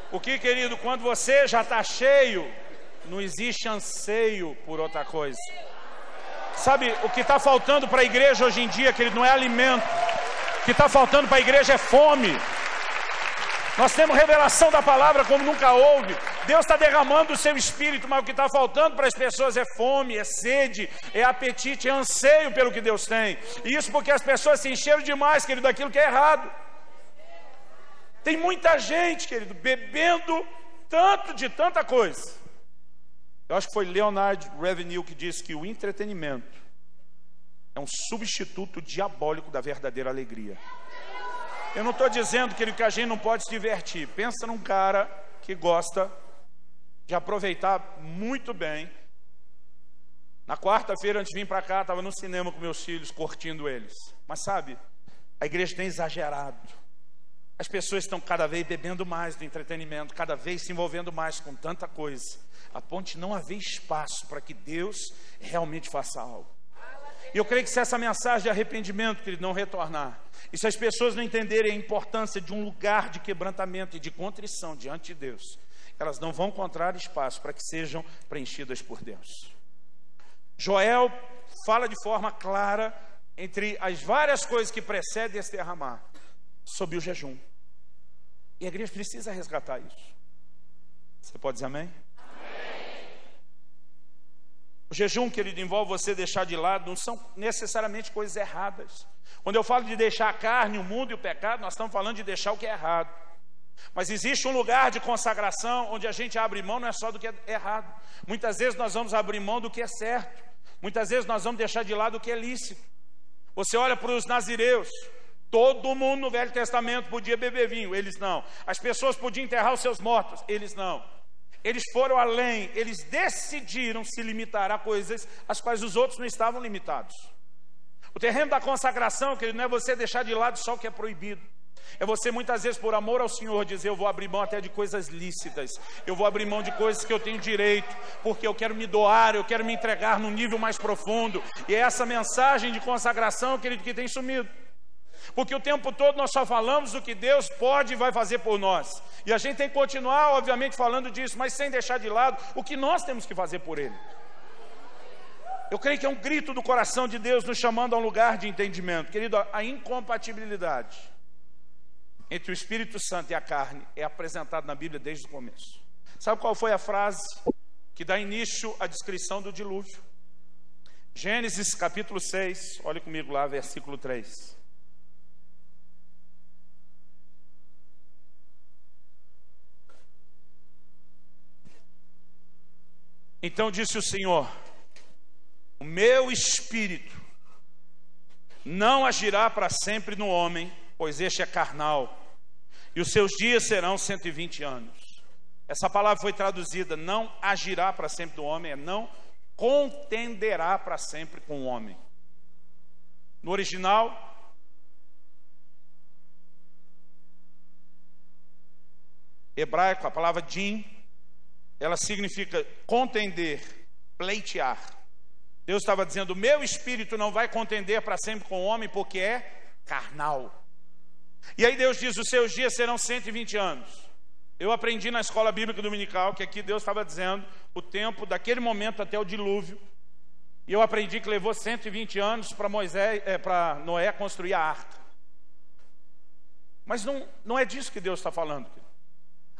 Porque, querido, quando você já está cheio, não existe anseio por outra coisa. Sabe, o que está faltando para a igreja hoje em dia, querido, não é alimento. O que está faltando para a igreja é fome. Nós temos revelação da palavra como nunca houve. Deus está derramando o seu espírito, mas o que está faltando para as pessoas é fome, é sede, é apetite, é anseio pelo que Deus tem. E isso porque as pessoas se encheram demais, querido, daquilo que é errado. Tem muita gente, querido, bebendo tanto de tanta coisa. Eu acho que foi Leonard Ravenhill que disse que o entretenimento é um substituto diabólico da verdadeira alegria. Eu não estou dizendo que a gente não pode se divertir. Pensa num cara que gosta de aproveitar muito bem. Na quarta-feira, antes de vir para cá, estava no cinema com meus filhos, curtindo eles. Mas sabe, a igreja tem exagerado. As pessoas estão cada vez bebendo mais do entretenimento, cada vez se envolvendo mais com tanta coisa, a ponto de não haver espaço para que Deus realmente faça algo. E eu creio que se essa mensagem de arrependimento, querido, não retornar, e se as pessoas não entenderem a importância de um lugar de quebrantamento e de contrição diante de Deus, elas não vão encontrar espaço para que sejam preenchidas por Deus. Joel fala de forma clara, entre as várias coisas que precedem esse derramar, sobre o jejum. E a igreja precisa resgatar isso. Você pode dizer amém? O jejum, querido, envolve você deixar de lado, não são necessariamente coisas erradas. Quando eu falo de deixar a carne, o mundo e o pecado, nós estamos falando de deixar o que é errado. Mas existe um lugar de consagração onde a gente abre mão não é só do que é errado. Muitas vezes nós vamos abrir mão do que é certo. Muitas vezes nós vamos deixar de lado o que é lícito. Você olha para os nazireus, todo mundo no Velho Testamento podia beber vinho, eles não. As pessoas podiam enterrar os seus mortos, eles não. Eles foram além, eles decidiram se limitar a coisas às quais os outros não estavam limitados. O terreno da consagração, querido, não é você deixar de lado só o que é proibido. É você muitas vezes, por amor ao Senhor, dizer: eu vou abrir mão até de coisas lícitas, eu vou abrir mão de coisas que eu tenho direito, porque eu quero me doar, eu quero me entregar num nível mais profundo. E é essa mensagem de consagração, querido, que tem sumido. Porque o tempo todo nós só falamos do que Deus pode e vai fazer por nós. E a gente tem que continuar, obviamente, falando disso, mas sem deixar de lado o que nós temos que fazer por Ele. Eu creio que é um grito do coração de Deus nos chamando a um lugar de entendimento. Querido, a incompatibilidade entre o Espírito Santo e a carne é apresentada na Bíblia desde o começo. Sabe qual foi a frase que dá início à descrição do dilúvio? Gênesis capítulo 6, olhe comigo lá, versículo 3. Então disse o Senhor: o meu espírito não agirá para sempre no homem, pois este é carnal, e os seus dias serão 120 anos. Essa palavra foi traduzida: não agirá para sempre no homem, é não contenderá para sempre com o homem. No original, hebraico, a palavra din, ela significa contender, pleitear. Deus estava dizendo: o meu espírito não vai contender para sempre com o homem, porque é carnal. E aí Deus diz: os seus dias serão 120 anos. Eu aprendi na escola bíblica dominical que aqui Deus estava dizendo o tempo daquele momento até o dilúvio. E eu aprendi que levou 120 anos para Noé construir a arca. Mas não é disso que Deus está falando.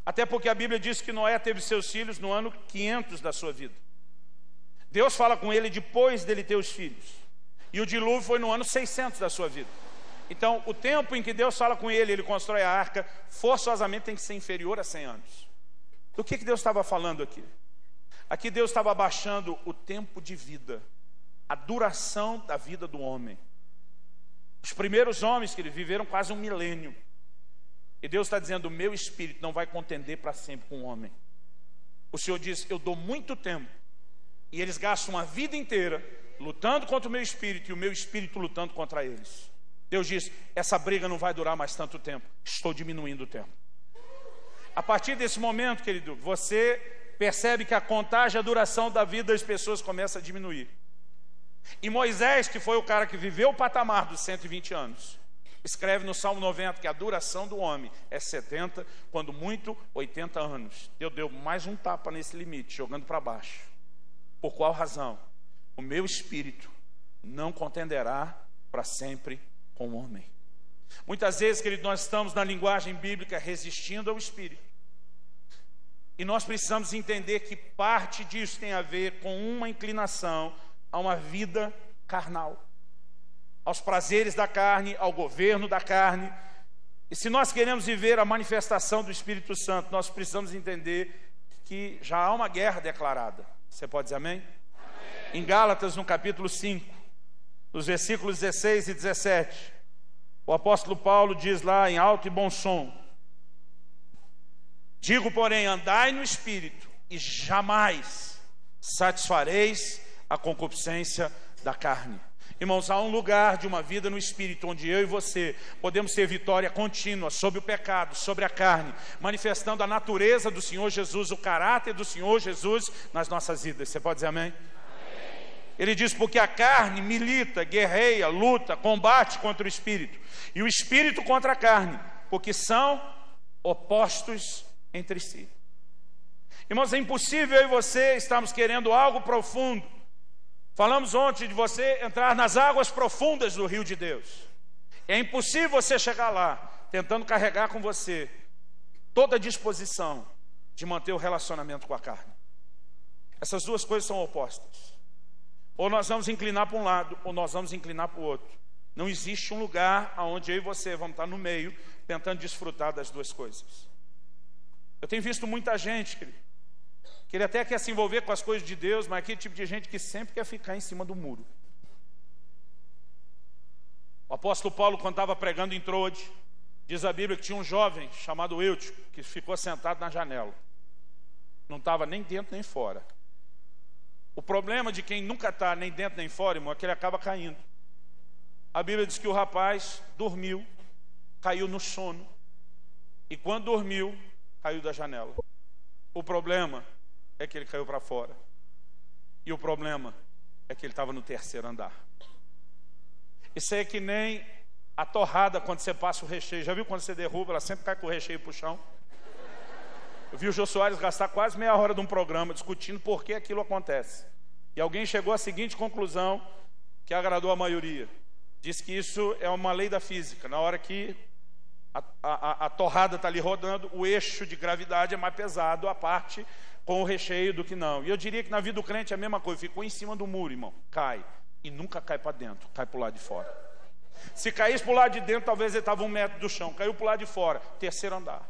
Até porque a Bíblia diz que Noé teve seus filhos no ano 500 da sua vida. Deus fala com ele depois dele ter os filhos. E o dilúvio foi no ano 600 da sua vida. Então, o tempo em que Deus fala com ele, ele constrói a arca, forçosamente tem que ser inferior a 100 anos. Do que Deus estava falando aqui? Aqui Deus estava abaixando o tempo de vida, a duração da vida do homem. Os primeiros homens que viveram quase 1 milênio. E Deus está dizendo: o meu espírito não vai contender para sempre com o homem. O Senhor diz: eu dou muito tempo. E eles gastam uma vida inteira lutando contra o meu espírito e o meu espírito lutando contra eles. Deus diz: essa briga não vai durar mais tanto tempo. Estou diminuindo o tempo. A partir desse momento, querido, você percebe que a contagem, a duração da vida das pessoas começa a diminuir. E Moisés, que foi o cara que viveu o patamar dos 120 anos, escreve no Salmo 90 que a duração do homem é 70, quando muito 80 anos. Deus deu mais um tapa nesse limite, jogando para baixo. Por qual razão? O meu espírito não contenderá para sempre com o homem. Muitas vezes, querido, nós estamos na linguagem bíblica resistindo ao espírito. E nós precisamos entender que parte disso tem a ver com uma inclinação a uma vida carnal, aos prazeres da carne, ao governo da carne. E se nós queremos viver a manifestação do Espírito Santo, nós precisamos entender que já há uma guerra declarada. Você pode dizer amém? Amém. Em Gálatas, no capítulo 5, nos versículos 16 e 17, o apóstolo Paulo diz lá em alto e bom som: digo, porém, andai no Espírito, e jamais satisfareis a concupiscência da carne. Irmãos, há um lugar de uma vida no Espírito, onde eu e você podemos ter vitória contínua sobre o pecado, sobre a carne, manifestando a natureza do Senhor Jesus, o caráter do Senhor Jesus nas nossas vidas. Você pode dizer amém? Ele diz, porque a carne milita, guerreia, luta, combate contra o Espírito, e o Espírito contra a carne, porque são opostos entre si. Irmãos, é impossível eu e você estarmos querendo algo profundo. Falamos ontem de você entrar nas águas profundas do rio de Deus. É impossível você chegar lá, tentando carregar com você toda a disposição de manter o relacionamento com a carne. Essas duas coisas são opostas. Ou nós vamos inclinar para um lado, ou nós vamos inclinar para o outro. Não existe um lugar onde eu e você vamos estar no meio, tentando desfrutar das duas coisas. Eu tenho visto muita gente, querido, que ele até quer se envolver com as coisas de Deus, mas aquele tipo de gente que sempre quer ficar em cima do muro. O apóstolo Paulo, quando estava pregando em Troade, diz a Bíblia que tinha um jovem chamado Eutico, que ficou sentado na janela. Não estava nem dentro nem fora. O problema de quem nunca está nem dentro nem fora, irmão, é que ele acaba caindo. A Bíblia diz que o rapaz dormiu, caiu no sono, e quando dormiu, caiu da janela. O problema é que ele caiu para fora. E o problema é que ele estava no terceiro andar. Isso aí é que nem a torrada quando você passa o recheio. Já viu quando você derruba, ela sempre cai com o recheio para o chão? Eu vi o Jô Soares gastar quase meia hora de um programa discutindo por que aquilo acontece. E alguém chegou à seguinte conclusão, que agradou a maioria. Diz que isso é uma lei da física. Na hora que a torrada está ali rodando, o eixo de gravidade é mais pesado, a parte com o recheio do que não. E eu diria que na vida do crente é a mesma coisa. Ficou em cima do muro, irmão, cai. E nunca cai para dentro, cai para o lado de fora. Se caísse para o lado de dentro, talvez ele estava 1 metro do chão. Caiu para o lado de fora, terceiro andar.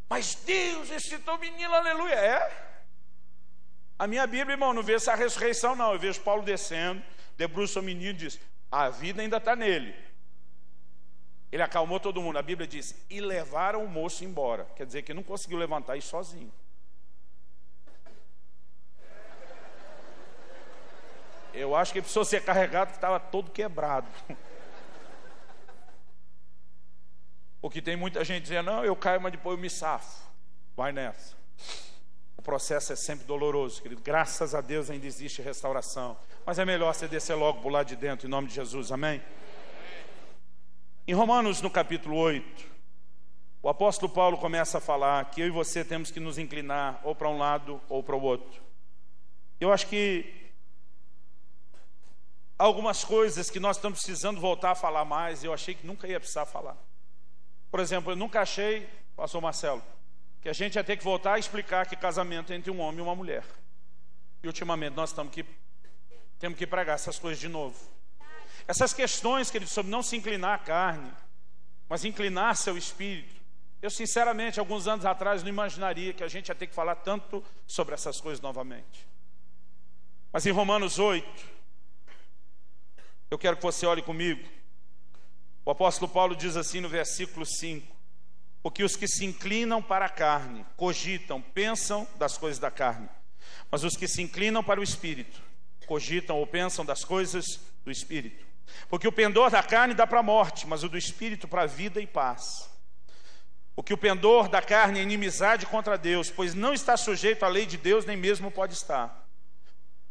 Mas Deus excitou o menino, aleluia. É. A minha Bíblia, irmão, não vê essa ressurreição, não. Eu vejo Paulo descendo, debruça o menino e diz, a vida ainda está nele. Ele acalmou todo mundo. A Bíblia diz, e levaram o moço embora. Quer dizer que não conseguiu levantar isso sozinho. Eu acho que ele precisou ser carregado, porque estava todo quebrado. Porque tem muita gente dizendo, não, eu caio, mas depois eu me safo. Vai nessa. O processo é sempre doloroso, querido. Graças a Deus ainda existe restauração. Mas é melhor você descer logo para o lado de dentro, em nome de Jesus, amém? Em Romanos, no capítulo 8, o apóstolo Paulo começa a falar que eu e você temos que nos inclinar ou para um lado ou para o outro. Eu acho que há algumas coisas que nós estamos precisando voltar a falar mais, e eu achei que nunca ia precisar falar. Por exemplo, eu nunca achei, pastor Marcelo, que a gente ia ter que voltar a explicar que casamento é entre um homem e uma mulher. E ultimamente nós temos que pregar essas coisas de novo. Essas questões, querido, sobre não se inclinar à carne, mas inclinar seu espírito. Eu, sinceramente, alguns anos atrás não imaginaria que a gente ia ter que falar tanto sobre essas coisas novamente. Mas em Romanos 8, eu quero que você olhe comigo. O apóstolo Paulo diz assim no versículo 5, porque os que se inclinam para a carne, cogitam, pensam das coisas da carne, mas os que se inclinam para o Espírito, cogitam ou pensam das coisas do Espírito. Porque o pendor da carne dá para a morte, mas o do Espírito para a vida e paz. Porque o pendor da carne é inimizade contra Deus, pois não está sujeito à lei de Deus, nem mesmo pode estar.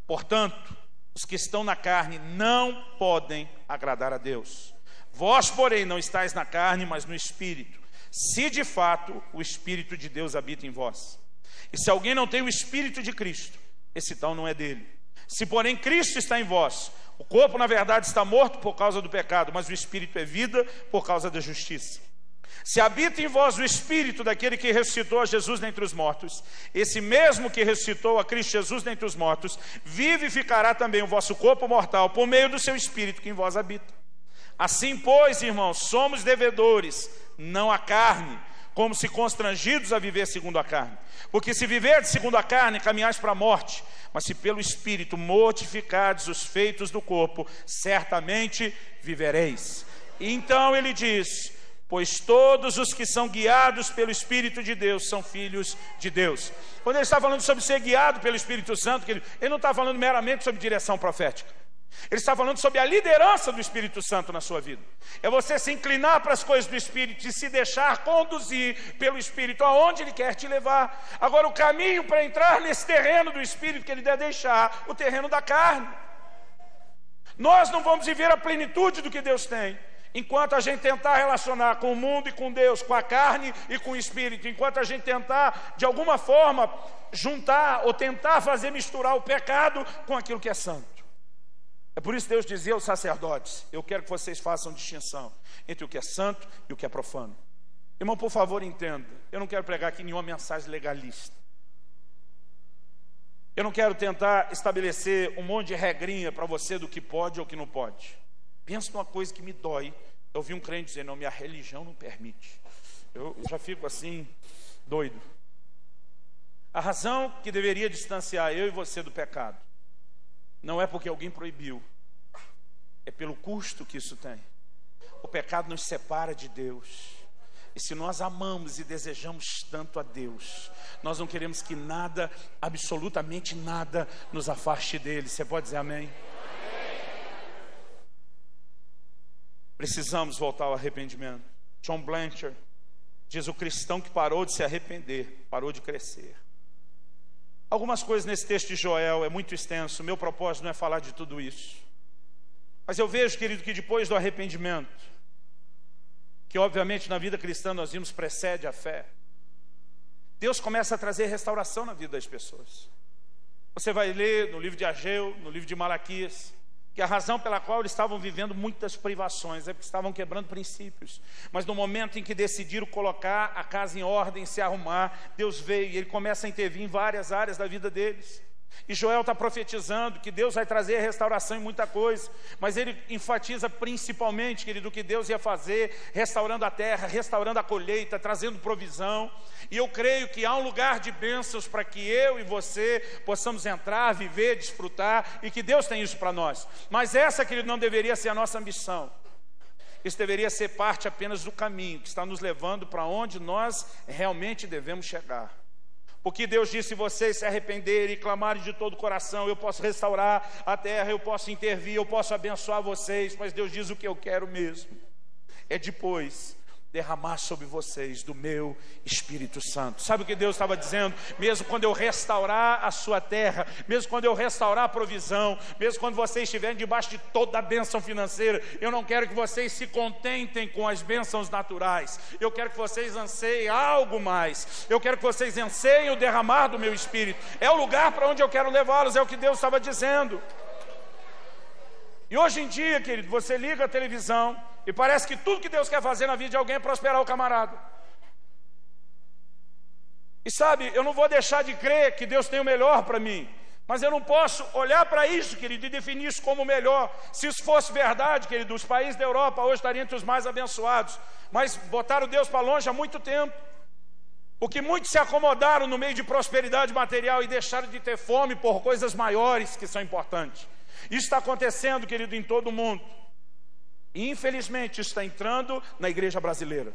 Portanto, os que estão na carne não podem agradar a Deus. Vós, porém, não estáis na carne, mas no Espírito, se de fato o Espírito de Deus habita em vós. E se alguém não tem o Espírito de Cristo, esse tal não é dele. Se, porém, Cristo está em vós, o corpo, na verdade, está morto por causa do pecado, mas o Espírito é vida por causa da justiça. Se habita em vós o Espírito daquele que ressuscitou a Jesus dentre os mortos, esse mesmo que ressuscitou a Cristo Jesus dentre os mortos, vivificará também o vosso corpo mortal, por meio do seu Espírito que em vós habita. Assim, pois, irmãos, somos devedores, não à carne, como se constrangidos a viver segundo a carne. Porque se viverdes segundo a carne, caminhais para a morte, mas se pelo Espírito mortificardes os feitos do corpo, certamente vivereis. Então ele diz, pois todos os que são guiados pelo Espírito de Deus são filhos de Deus. Quando ele está falando sobre ser guiado pelo Espírito Santo, ele não está falando meramente sobre direção profética. Ele está falando sobre a liderança do Espírito Santo na sua vida. É você se inclinar para as coisas do Espírito e se deixar conduzir pelo Espírito aonde Ele quer te levar. Agora, o caminho para entrar nesse terreno do Espírito que Ele deve deixar, o terreno da carne. Nós não vamos viver a plenitude do que Deus tem enquanto a gente tentar relacionar com o mundo e com Deus, com a carne e com o Espírito, enquanto a gente tentar, de alguma forma, juntar ou tentar fazer misturar o pecado com aquilo que é santo. É por isso que Deus dizia aos sacerdotes: eu quero que vocês façam distinção entre o que é santo e o que é profano. Irmão, por favor, entenda, eu não quero pregar aqui nenhuma mensagem legalista. Eu não quero tentar estabelecer um monte de regrinha para você do que pode ou que não pode. Pensa numa coisa que me dói. Eu ouvi um crente dizer: não, minha religião não permite. Eu já fico assim, doido. A razão que deveria distanciar eu e você do pecado não é porque alguém proibiu, é pelo custo que isso tem. O pecado nos separa de Deus. E se nós amamos e desejamos tanto a Deus, nós não queremos que nada, absolutamente nada, nos afaste dele. Você pode dizer amém? Precisamos voltar ao arrependimento. John Blanchard diz: o cristão que parou de se arrepender, parou de crescer. Algumas coisas nesse texto de Joel, é muito extenso, o meu propósito não é falar de tudo isso. Mas eu vejo, querido, que depois do arrependimento, que obviamente na vida cristã nós vimos precede a fé, Deus começa a trazer restauração na vida das pessoas. Você vai ler no livro de Ageu, no livro de Malaquias, que a razão pela qual eles estavam vivendo muitas privações é porque estavam quebrando princípios. Mas no momento em que decidiram colocar a casa em ordem, se arrumar, Deus veio e Ele começa a intervir em várias áreas da vida deles. E Joel está profetizando que Deus vai trazer restauração em muita coisa, mas ele enfatiza principalmente, querido, o que Deus ia fazer, restaurando a terra, restaurando a colheita, trazendo provisão. E eu creio que há um lugar de bênçãos para que eu e você possamos entrar, viver, desfrutar, e que Deus tem isso para nós. Mas essa, querido, não deveria ser a nossa ambição. Isso deveria ser parte apenas do caminho que está nos levando para onde nós realmente devemos chegar. Porque Deus disse: se vocês se arrependerem e clamarem de todo o coração, eu posso restaurar a terra, eu posso intervir, eu posso abençoar vocês. Mas Deus diz: o que eu quero mesmo é depois derramar sobre vocês do meu Espírito Santo. Sabe o que Deus estava dizendo? Mesmo quando eu restaurar a sua terra, mesmo quando eu restaurar a provisão, mesmo quando vocês estiverem debaixo de toda a bênção financeira, eu não quero que vocês se contentem com as bênçãos naturais. Eu quero que vocês anseiem algo mais. Eu quero que vocês anseiem o derramar do meu Espírito. É o lugar para onde eu quero levá-los, é o que Deus estava dizendo. E hoje em dia, querido, você liga a televisão e parece que tudo que Deus quer fazer na vida de alguém é prosperar o camarada. E sabe, eu não vou deixar de crer que Deus tem o melhor para mim, mas eu não posso olhar para isso, querido, e definir isso como o melhor. Se isso fosse verdade, querido, os países da Europa hoje estariam entre os mais abençoados, mas botaram Deus para longe há muito tempo. Porque muitos se acomodaram no meio de prosperidade material e deixaram de ter fome por coisas maiores que são importantes. Isso está acontecendo, querido, em todo o mundo. E infelizmente isso está entrando na igreja brasileira.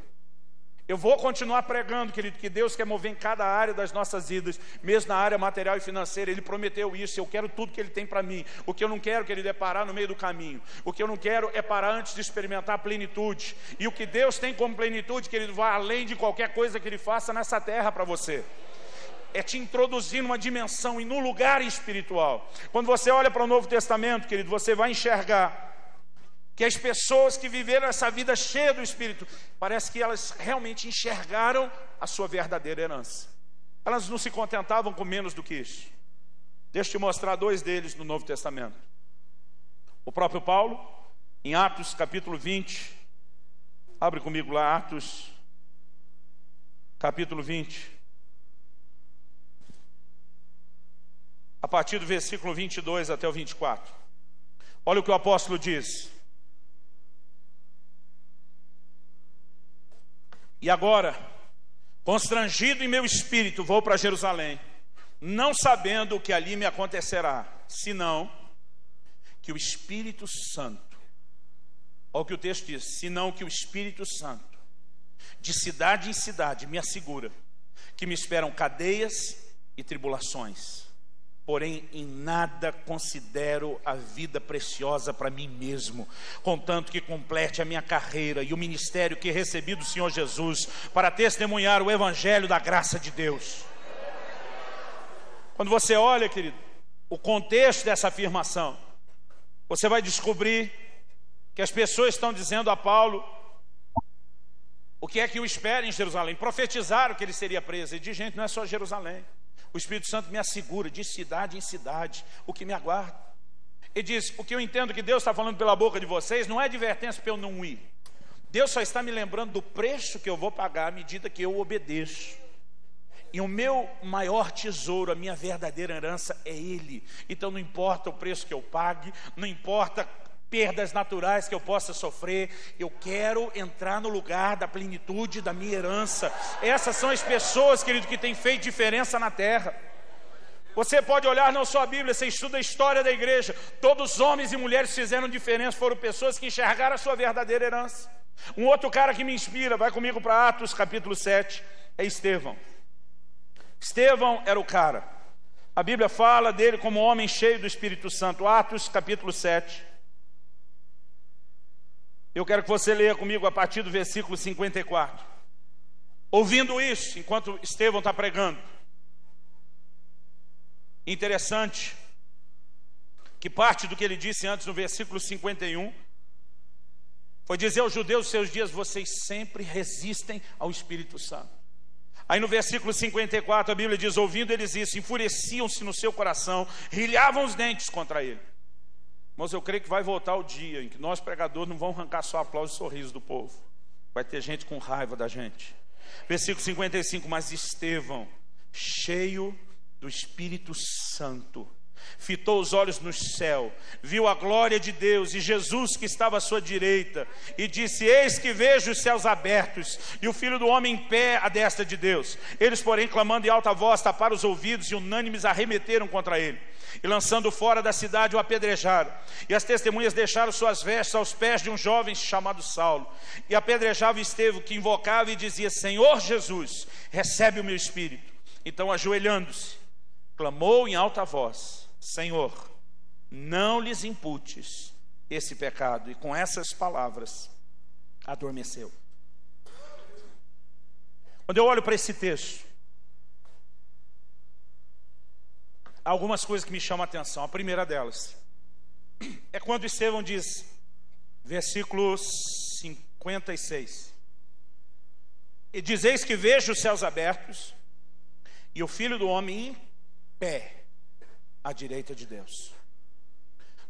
Eu vou continuar pregando, querido, que Deus quer mover em cada área das nossas vidas, mesmo na área material e financeira. Ele prometeu isso, eu quero tudo que Ele tem para mim. O que eu não quero, querido, é parar no meio do caminho. O que eu não quero é parar antes de experimentar a plenitude. E o que Deus tem como plenitude, querido, vai além de qualquer coisa que Ele faça nessa terra para você. É te introduzir numa dimensão e num lugar espiritual. Quando você olha para o Novo Testamento, querido, você vai enxergar que as pessoas que viveram essa vida cheia do Espírito, parece que elas realmente enxergaram a sua verdadeira herança. Elas não se contentavam com menos do que isso. Deixa eu te mostrar dois deles no Novo Testamento. O próprio Paulo, em Atos capítulo 20, abre comigo lá, Atos capítulo 20. A partir do versículo 22 até o 24. Olha o que o apóstolo diz. E agora, constrangido em meu espírito, vou para Jerusalém, não sabendo o que ali me acontecerá, senão que o Espírito Santo, olha o que o texto diz, senão que o Espírito Santo, de cidade em cidade, me assegura que me esperam cadeias e tribulações. porém em nada considero a vida preciosa para mim mesmo, contanto que complete a minha carreira e o ministério que recebi do Senhor Jesus, para testemunhar o evangelho da graça de Deus. Quando você olha, querido, o contexto dessa afirmação, você vai descobrir que as pessoas estão dizendo a Paulo o que é que o espera em Jerusalém. Profetizaram que ele seria preso. E diz: gente, não é só Jerusalém. O Espírito Santo me assegura de cidade em cidade o que me aguarda. Ele diz: o que eu entendo que Deus está falando pela boca de vocês não é advertência para eu não ir. Deus só está me lembrando do preço que eu vou pagar à medida que eu obedeço. E o meu maior tesouro, a minha verdadeira herança é Ele. Então não importa o preço que eu pague, não importa perdas naturais que eu possa sofrer, eu quero entrar no lugar da plenitude da minha herança. Essas são as pessoas, querido, que têm feito diferença na terra. Você pode olhar na sua Bíblia, você estuda a história da igreja, todos os homens e mulheres que fizeram diferença foram pessoas que enxergaram a sua verdadeira herança. Um outro cara que me inspira, vai comigo para Atos capítulo 7, é Estevão. Estevão era o cara. A Bíblia fala dele como homem cheio do Espírito Santo. Atos capítulo 7. Eu quero que você leia comigo a partir do versículo 54. Ouvindo isso, enquanto Estevão está pregando, interessante que parte do que ele disse antes no versículo 51 foi dizer aos judeus dos seus dias: vocês sempre resistem ao Espírito Santo. Aí no versículo 54 a Bíblia diz: ouvindo eles isso, enfureciam-se no seu coração, rilhavam os dentes contra ele. Mas eu creio que vai voltar o dia em que nós pregadores não vamos arrancar só aplauso e sorriso do povo. Vai ter gente com raiva da gente. Versículo 55, mas Estevão, cheio do Espírito Santo, fitou os olhos no céu, viu a glória de Deus e Jesus que estava à sua direita, e disse: eis que vejo os céus abertos e o Filho do Homem em pé à destra de Deus. Eles, porém, clamando em alta voz, taparam os ouvidos e unânimes arremeteram contra ele, e lançando fora da cidade o apedrejaram. E as testemunhas deixaram suas vestes aos pés de um jovem chamado Saulo, e apedrejavam Estevão, que invocava e dizia: Senhor Jesus, recebe o meu espírito. Então, ajoelhando-se, clamou em alta voz: Senhor, não lhes imputes esse pecado. E com essas palavras adormeceu. Quando eu olho para esse texto, há algumas coisas que me chamam a atenção. A primeira delas é quando Estevão diz, versículo 56, e diz: eis que vejo os céus abertos e o Filho do Homem em pé à direita de Deus.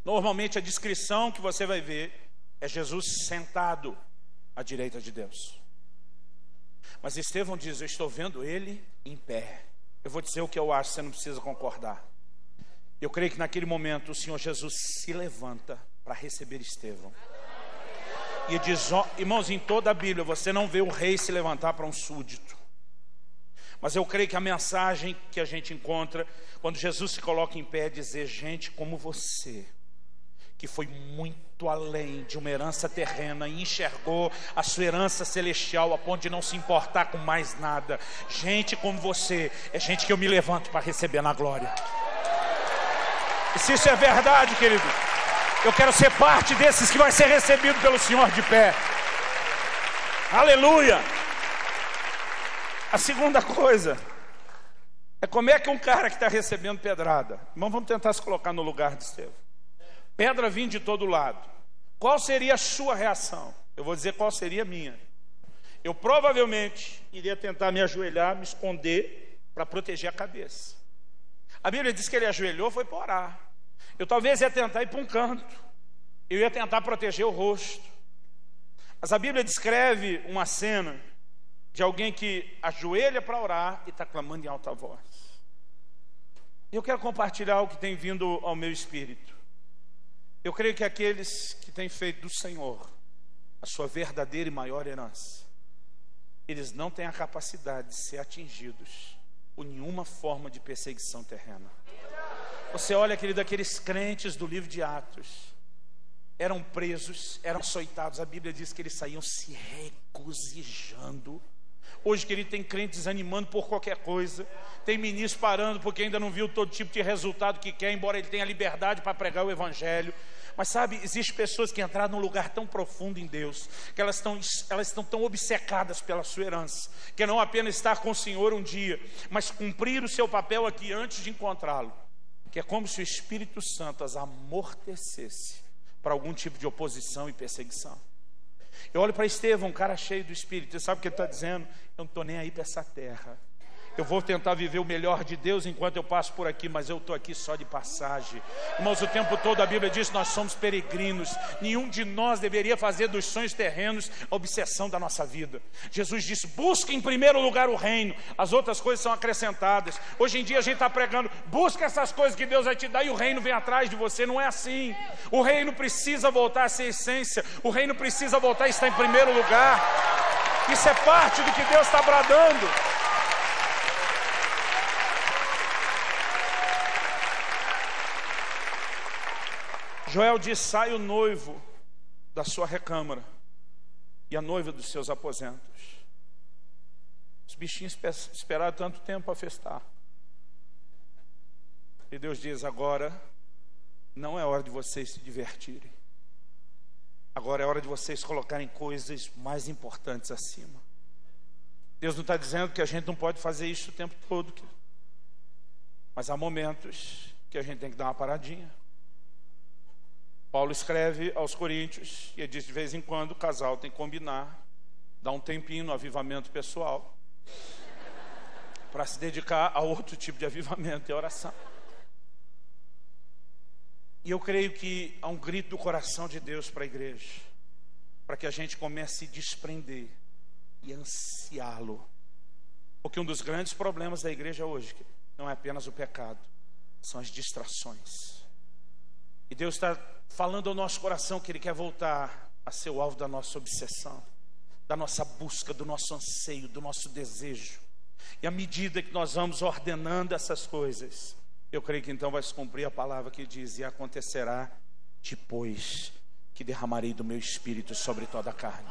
Normalmente a descrição que você vai ver é Jesus sentado à direita de Deus. Mas Estevão diz: eu estou vendo ele em pé. Eu vou dizer o que eu acho, você não precisa concordar. Eu creio que naquele momento o Senhor Jesus se levanta para receber Estevão. E diz: irmãos, em toda a Bíblia você não vê o rei se levantar para um súdito. Mas eu creio que a mensagem que a gente encontra quando Jesus se coloca em pé é dizer: gente como você, que foi muito além de uma herança terrena e enxergou a sua herança celestial a ponto de não se importar com mais nada, gente como você é gente que eu me levanto para receber na glória. E se isso é verdade, querido, eu quero ser parte desses que vai ser recebido pelo Senhor de pé. Aleluia! A segunda coisa é como é que um cara que está recebendo pedrada, irmão, vamos tentar se colocar no lugar de Estevão. Pedra vindo de todo lado. Qual seria a sua reação? Eu vou dizer qual seria a minha. Eu provavelmente iria tentar me ajoelhar, me esconder para proteger a cabeça. A Bíblia diz que ele ajoelhou, foi para orar. Eu talvez ia tentar ir para um canto. Eu ia tentar proteger o rosto. Mas a Bíblia descreve uma cena de alguém que ajoelha para orar e está clamando em alta voz. Eu quero compartilhar o que tem vindo ao meu espírito. Eu creio que aqueles que têm feito do Senhor a sua verdadeira e maior herança, eles não têm a capacidade de ser atingidos por nenhuma forma de perseguição terrena. Você olha, querido, aqueles crentes do livro de Atos, eram presos, eram açoitados. A Bíblia diz que eles saíam se regozijando, Hoje, querido, tem crente desanimando por qualquer coisa. Tem ministro parando porque ainda não viu todo tipo de resultado que quer, embora ele tenha liberdade para pregar o evangelho. Mas sabe, existem pessoas que entraram num lugar tão profundo em Deus, que elas estão tão obcecadas pela sua herança, que não apenas estar com o Senhor um dia, mas cumprir o seu papel aqui antes de encontrá-lo. Que é como se o Espírito Santo as amortecesse para algum tipo de oposição e perseguição. Eu olho para Estevão, um cara cheio do Espírito. Você sabe o que ele está dizendo? Eu não estou nem aí para essa terra. Eu vou tentar viver o melhor de Deus enquanto eu passo por aqui, mas eu estou aqui só de passagem. Irmãos, o tempo todo a Bíblia diz que nós somos peregrinos. Nenhum de nós deveria fazer dos sonhos terrenos a obsessão da nossa vida. Jesus disse, busque em primeiro lugar o reino, as outras coisas são acrescentadas. Hoje em dia a gente está pregando, busca essas coisas que Deus vai te dar e o reino vem atrás de você. Não é assim. O reino precisa voltar a ser essência. O reino precisa voltar a estar em primeiro lugar. Isso é parte do que Deus está bradando. Joel diz, sai o noivo da sua recâmara e a noiva dos seus aposentos. Os bichinhos esperaram tanto tempo para festar. E Deus diz, agora não é hora de vocês se divertirem. Agora é hora de vocês colocarem coisas mais importantes acima. Deus não está dizendo que a gente não pode fazer isso o tempo todo. Mas há momentos que a gente tem que dar uma paradinha. Paulo escreve aos Coríntios, e ele diz de vez em quando o casal tem que combinar, dar um tempinho no avivamento pessoal, para se dedicar a outro tipo de avivamento e oração. E eu creio que há um grito do coração de Deus para a igreja, para que a gente comece a se desprender e ansiá-lo. Porque um dos grandes problemas da igreja hoje não é apenas o pecado, são as distrações. E Deus está falando ao nosso coração que Ele quer voltar a ser o alvo da nossa obsessão, da nossa busca, do nosso anseio, do nosso desejo. E à medida que nós vamos ordenando essas coisas, eu creio que então vai se cumprir a palavra que diz, e acontecerá depois que derramarei do meu Espírito sobre toda a carne.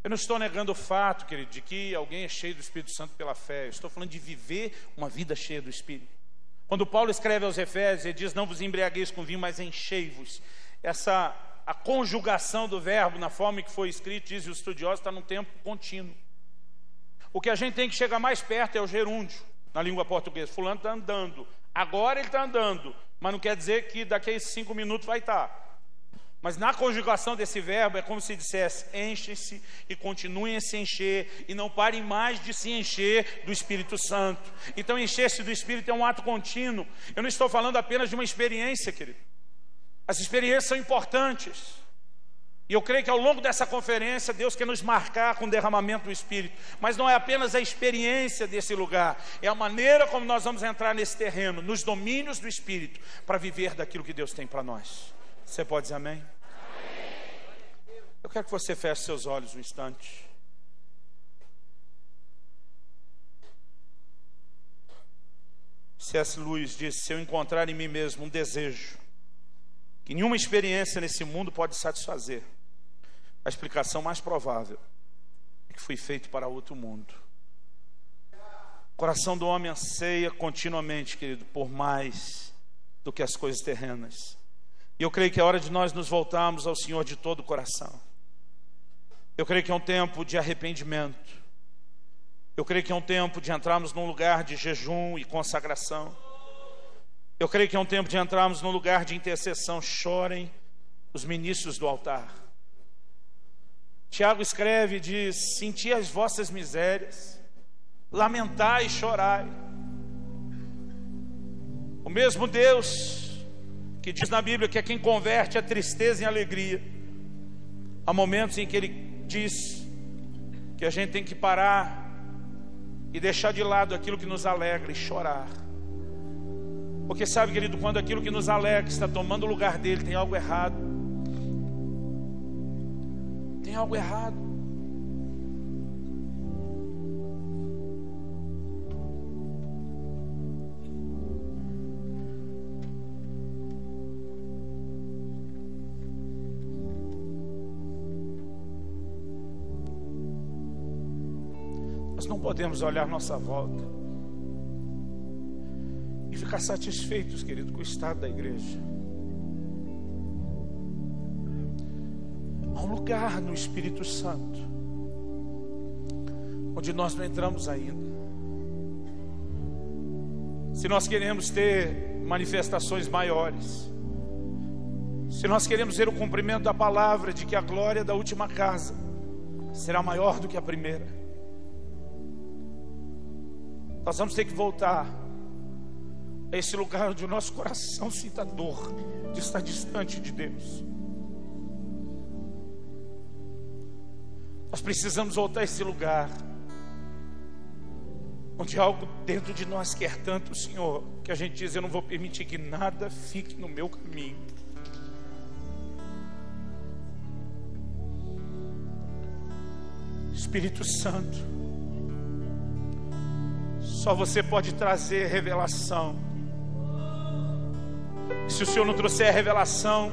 Eu não estou negando o fato, querido, de que alguém é cheio do Espírito Santo pela fé. Eu estou falando de viver uma vida cheia do Espírito. Quando Paulo escreve aos Efésios, ele diz, não vos embriagueis com vinho, mas enchei-vos. A conjugação do verbo, na forma que foi escrito, diz o estudioso, está num tempo contínuo. O que a gente tem que chegar mais perto é o gerúndio, na língua portuguesa. Fulano está andando. Agora ele está andando, mas não quer dizer que daqui a 5 minutos vai estar. Mas na conjugação desse verbo é como se dissesse, enchem-se e continuem a se encher e não parem mais de se encher do Espírito Santo. Então encher-se do Espírito é um ato contínuo. Eu não estou falando apenas de uma experiência, querido. As experiências são importantes. E eu creio que ao longo dessa conferência Deus quer nos marcar com o derramamento do Espírito. Mas não é apenas a experiência desse lugar, é a maneira como nós vamos entrar nesse terreno, nos domínios do Espírito, para viver daquilo que Deus tem para nós. Você pode dizer amém? Eu quero que você feche seus olhos um instante. C.S. Lewis disse, se eu encontrar em mim mesmo um desejo que nenhuma experiência nesse mundo pode satisfazer, a explicação mais provável é que fui feito para outro mundo. O coração do homem anseia continuamente, querido, por mais do que as coisas terrenas. E eu creio que é hora de nós nos voltarmos ao Senhor de todo o coração. Eu creio que é um tempo de arrependimento. Eu creio que é um tempo de entrarmos num lugar de jejum e consagração. Eu creio que é um tempo de entrarmos num lugar de intercessão. Chorem os ministros do altar. Tiago escreve e diz, senti as vossas misérias, lamentai e chorai. O mesmo Deus que diz na Bíblia que é quem converte a tristeza em alegria. Há momentos em que Ele diz que a gente tem que parar e deixar de lado aquilo que nos alegra e chorar. Porque sabe, querido, quando aquilo que nos alegra está tomando o lugar dele, tem algo errado. Tem algo errado. Nós não podemos olhar à nossa volta e ficar satisfeitos, querido, com o estado da igreja. Há um lugar no Espírito Santo onde nós não entramos ainda. Se nós queremos ter manifestações maiores, se nós queremos ver o cumprimento da palavra de que a glória da última casa será maior do que a primeira, nós vamos ter que voltar a esse lugar onde o nosso coração sinta dor de estar distante de Deus. Nós precisamos voltar a esse lugar onde algo dentro de nós quer tanto o Senhor, que a gente diz: eu não vou permitir que nada fique no meu caminho. Espírito Santo, só você pode trazer revelação. Se o Senhor não trouxer a revelação,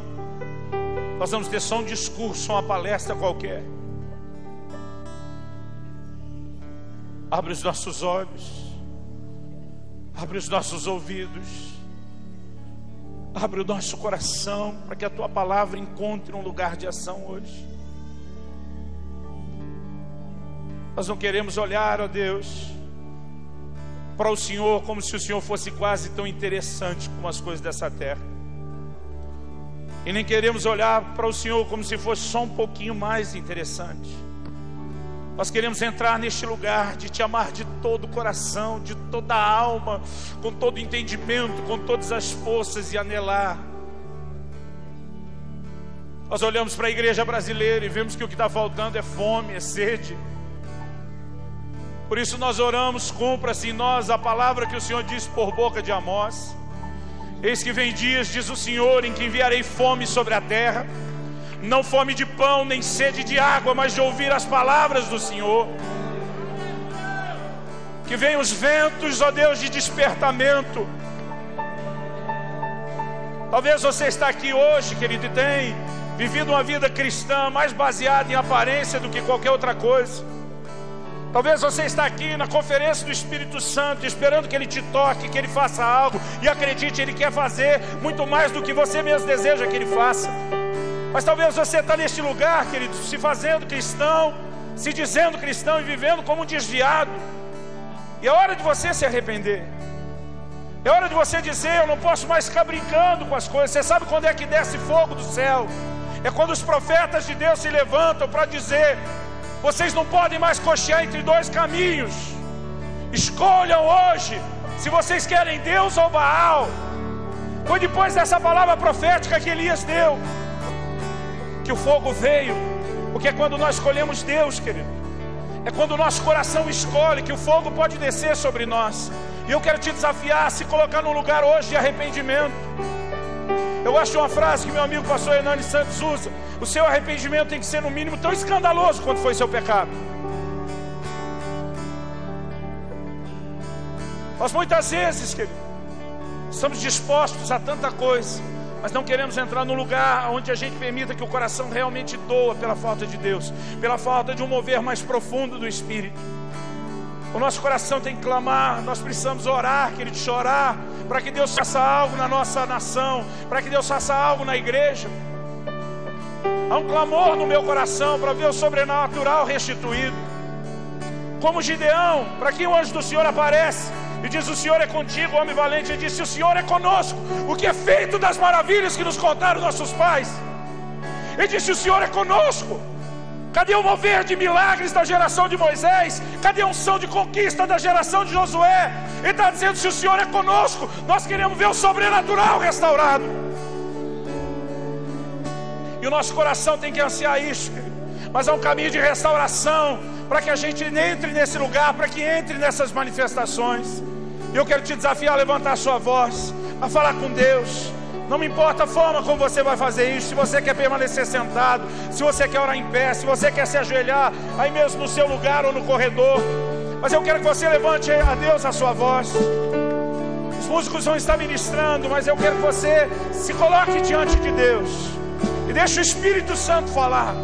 nós vamos ter só um discurso, uma palestra qualquer. Abre os nossos olhos, abre os nossos ouvidos, abre o nosso coração, para que a Tua palavra encontre um lugar de ação hoje. Nós não queremos olhar, ó Deus, para o Senhor como se o Senhor fosse quase tão interessante como as coisas dessa terra. E nem queremos olhar para o Senhor como se fosse só um pouquinho mais interessante. Nós queremos entrar neste lugar de Te amar de todo o coração, de toda a alma, com todo o entendimento, com todas as forças, e anelar. Nós olhamos para a igreja brasileira e vemos que o que está faltando é fome, é sede. Por isso nós oramos: cumpra-se em nós a palavra que o Senhor disse por boca de Amós: eis que vem dias, diz o Senhor, em que enviarei fome sobre a terra, não fome de pão, nem sede de água, mas de ouvir as palavras do Senhor. Que venham os ventos, ó Deus, de despertamento. Talvez você está aqui hoje, querido, e tem vivido uma vida cristã mais baseada em aparência do que qualquer outra coisa. Talvez você está aqui na conferência do Espírito Santo, esperando que Ele te toque, que Ele faça algo, e acredite, Ele quer fazer muito mais do que você mesmo deseja que Ele faça. Mas talvez você está neste lugar, querido, se fazendo cristão, se dizendo cristão e vivendo como um desviado. E é hora de você se arrepender. É hora de você dizer: eu não posso mais ficar brincando com as coisas. Você sabe quando é que desce fogo do céu? É quando os profetas de Deus se levantam para dizer: vocês não podem mais cochear entre dois caminhos. Escolham hoje se vocês querem Deus ou Baal. Foi depois dessa palavra profética que Elias deu que o fogo veio. Porque é quando nós escolhemos Deus, querido, é quando o nosso coração escolhe, que o fogo pode descer sobre nós. E eu quero te desafiar a se colocar num lugar hoje de arrependimento. Eu acho uma frase que meu amigo pastor Hernani Santos usa: o seu arrependimento tem que ser no mínimo tão escandaloso quanto foi seu pecado. Nós muitas vezes, querido, estamos dispostos a tanta coisa, mas não queremos entrar num lugar onde a gente permita que o coração realmente doa pela falta de Deus, pela falta de um mover mais profundo do Espírito. O nosso coração tem que clamar, nós precisamos orar, querido, chorar, para que Deus faça algo na nossa nação, para que Deus faça algo na igreja. Há um clamor no meu coração para ver o sobrenatural restituído. Como Gideão, para que o anjo do Senhor aparece e diz: o Senhor é contigo, homem valente. Ele disse: o Senhor é conosco. O que é feito das maravilhas que nos contaram nossos pais? Ele disse: o Senhor é conosco. Cadê o mover de milagres da geração de Moisés? Cadê a unção de conquista da geração de Josué? Ele está dizendo: se o Senhor é conosco, nós queremos ver o sobrenatural restaurado. E o nosso coração tem que ansiar isso, querido. Mas há um caminho de restauração para que a gente entre nesse lugar, para que entre nessas manifestações. E eu quero te desafiar a levantar a sua voz, a falar com Deus. Não me importa a forma como você vai fazer isso. Se você quer permanecer sentado, se você quer orar em pé, se você quer se ajoelhar aí mesmo no seu lugar ou no corredor, mas eu quero que você levante a Deus a sua voz. Os músicos vão estar ministrando, mas eu quero que você se coloque diante de Deus e deixe o Espírito Santo falar.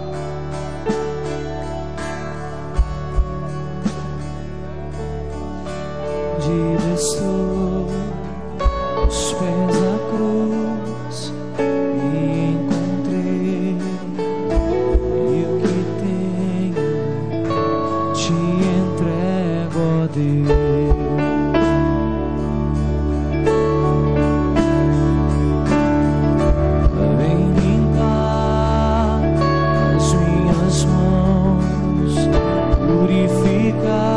Rendido estou aos pés da cruz, me encontrei, e o que tenho te entrego, ó Deus. Vem limpar as minhas mãos, purificar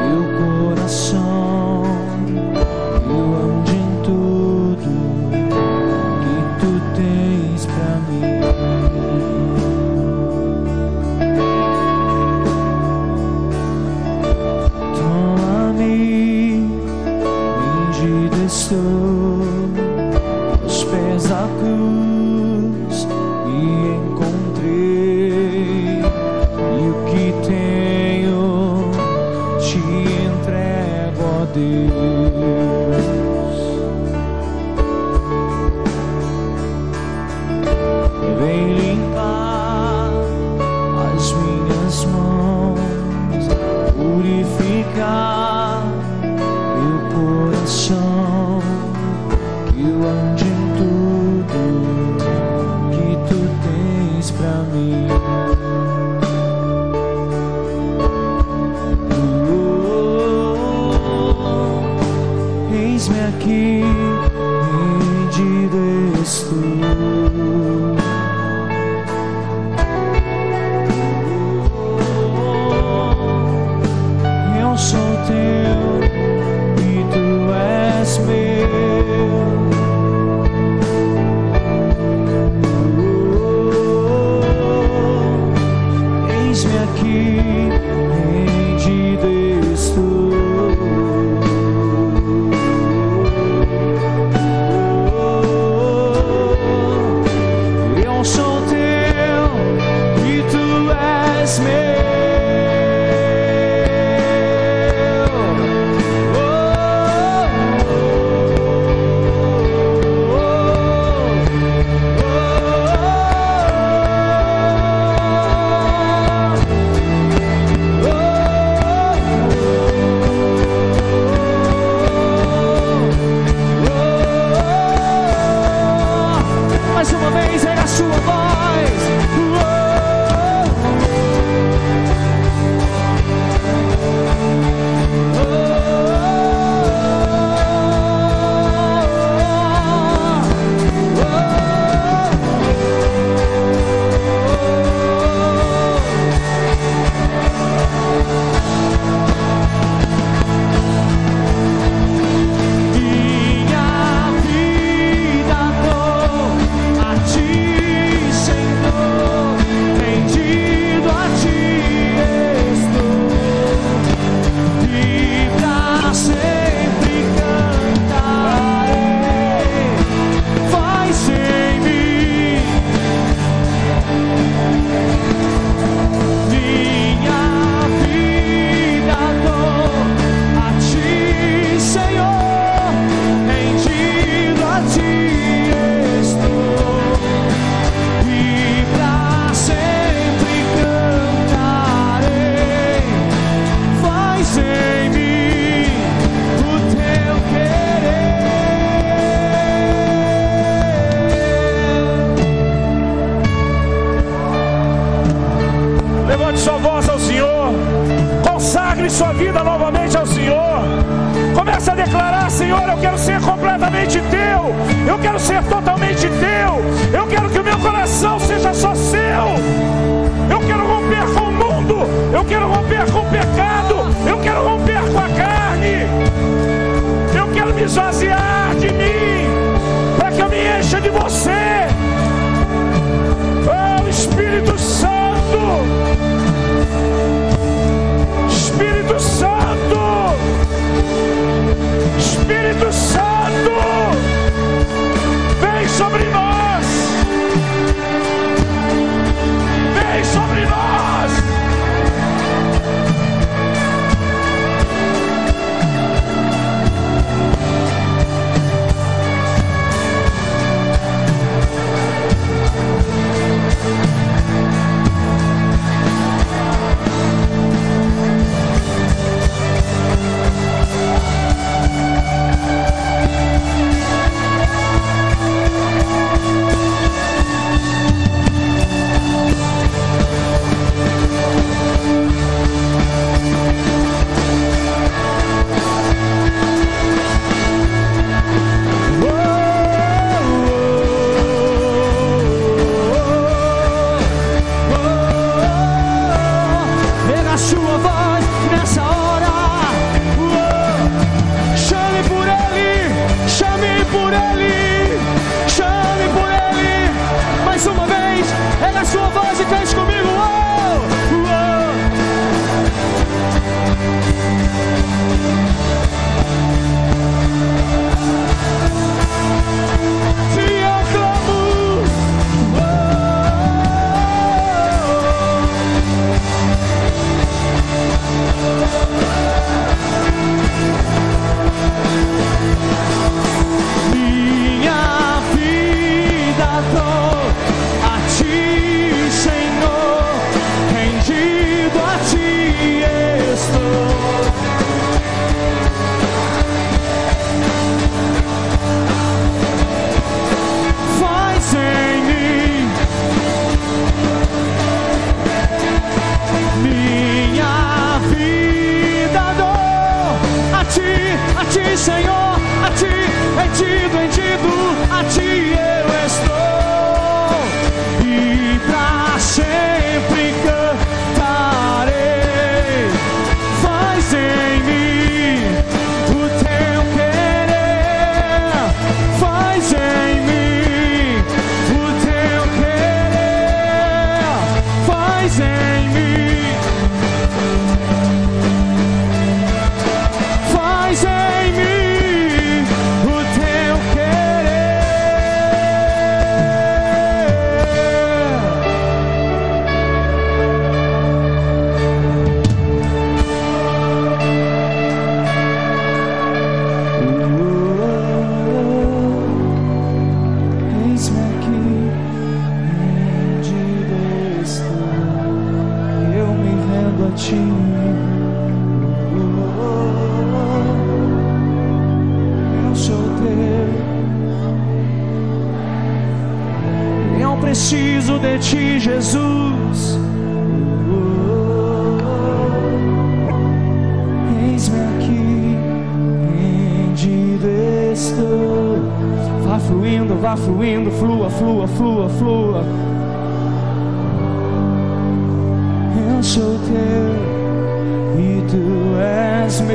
meu coração, eu ando em tudo que tu tens pra mim. Toma-me, rendido estou aos pés da cruz, me encontrei, e o que tenho te entrego, ó Deus. Vem limpar as minhas mãos, purificar meu coração, que eu ande em tudo que tu tens pra mim. Eis-me aqui, rendido estou. Eu sou teu e tu és meu. Eis-me aqui, rendido estou. Eu sou teu e tu és meu. Mais uma vez, era a sua voz. Minha vida dou a ti, Senhor, rendido a ti estou, e pra sempre cantarei. Faz em mim minha vida dou a ti, Senhor, rendido a ti estou, e pra sempre cantarei. Faz em mim o teu querer. Levante sua voz ao Senhor, consagre sua vida novamente ao Senhor. Comece a declarar: Senhor, eu quero ser completamente teu, eu quero ser totalmente teu, eu quero que o meu coração seja só seu. Eu quero romper com o mundo, eu quero romper com o pecado, eu quero romper com a carne, eu quero me esvaziar de mim, para que eu me encha de você. Oh, Espírito Santo, Espírito Santo, Espírito Santo, vem sobre nós, vem sobre nós. Mais uma vez, erga a sua voz e cante comigo. Minha vida dou a ti, Senhor, rendido a ti estou. Faz em mim minha vida dou a ti, Senhor, a ti, rendido, a ti eu estou, e pra sempre cantarei. Faz em mim o teu querer, faz em mim o teu querer, faz em mim, faz em mim o teu querer. Eis-me aqui, rendido estou, eu me rendo a ti. Eu sou teu, eu preciso de ti, Jesus. Eis-me aqui, rendido estou. Vá fluindo, flua, flua, flua, flua. Eu sou teu e tu és meu.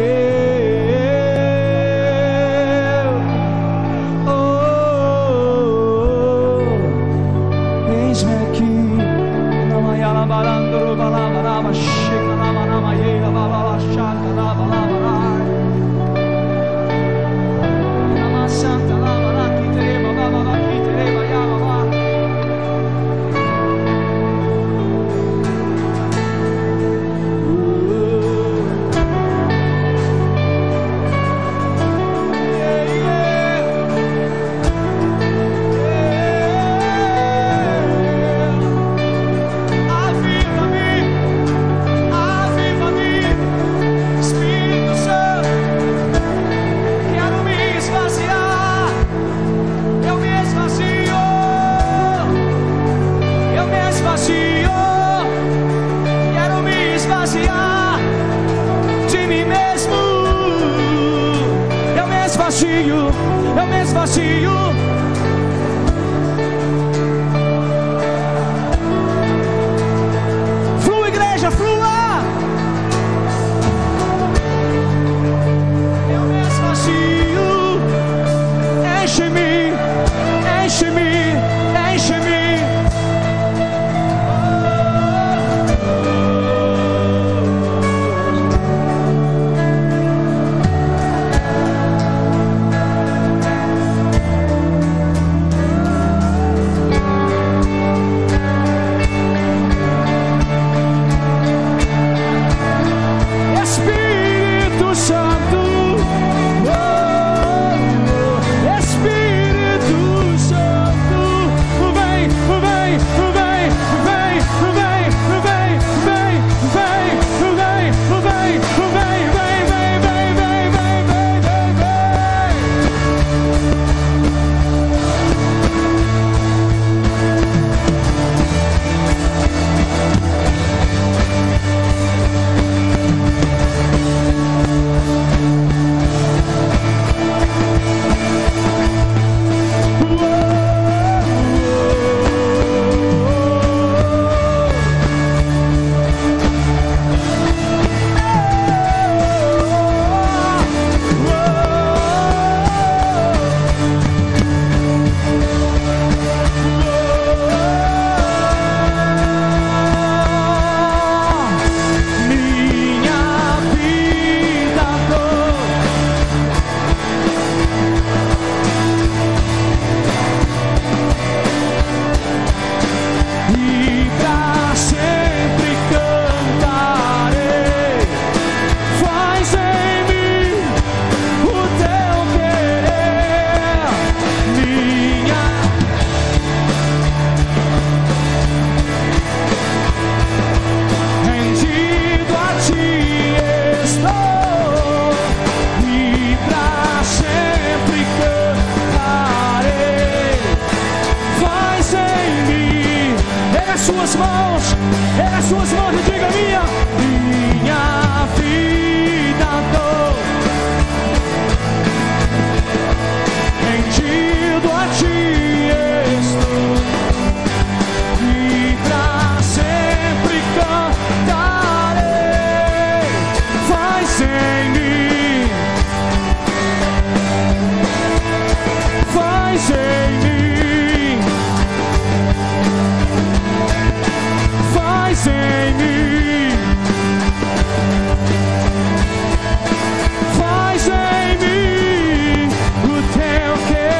Eis-me aqui, namayala balandro balabaraba, chega namanama yeira balala chata balabara. Namasanta labara kitreba balala kitreba yalaba. Eu me esvazio. Flua, igreja, flua. Eu me esvazio. Enche-me, enche-me, enche-me. as suas mãos, erga as suas mãos e diga: minha vida dou, rendido a ti estou, e pra sempre cantarei. Faz em mim, faz em mim, faz em mim, faz em mim o teu querer.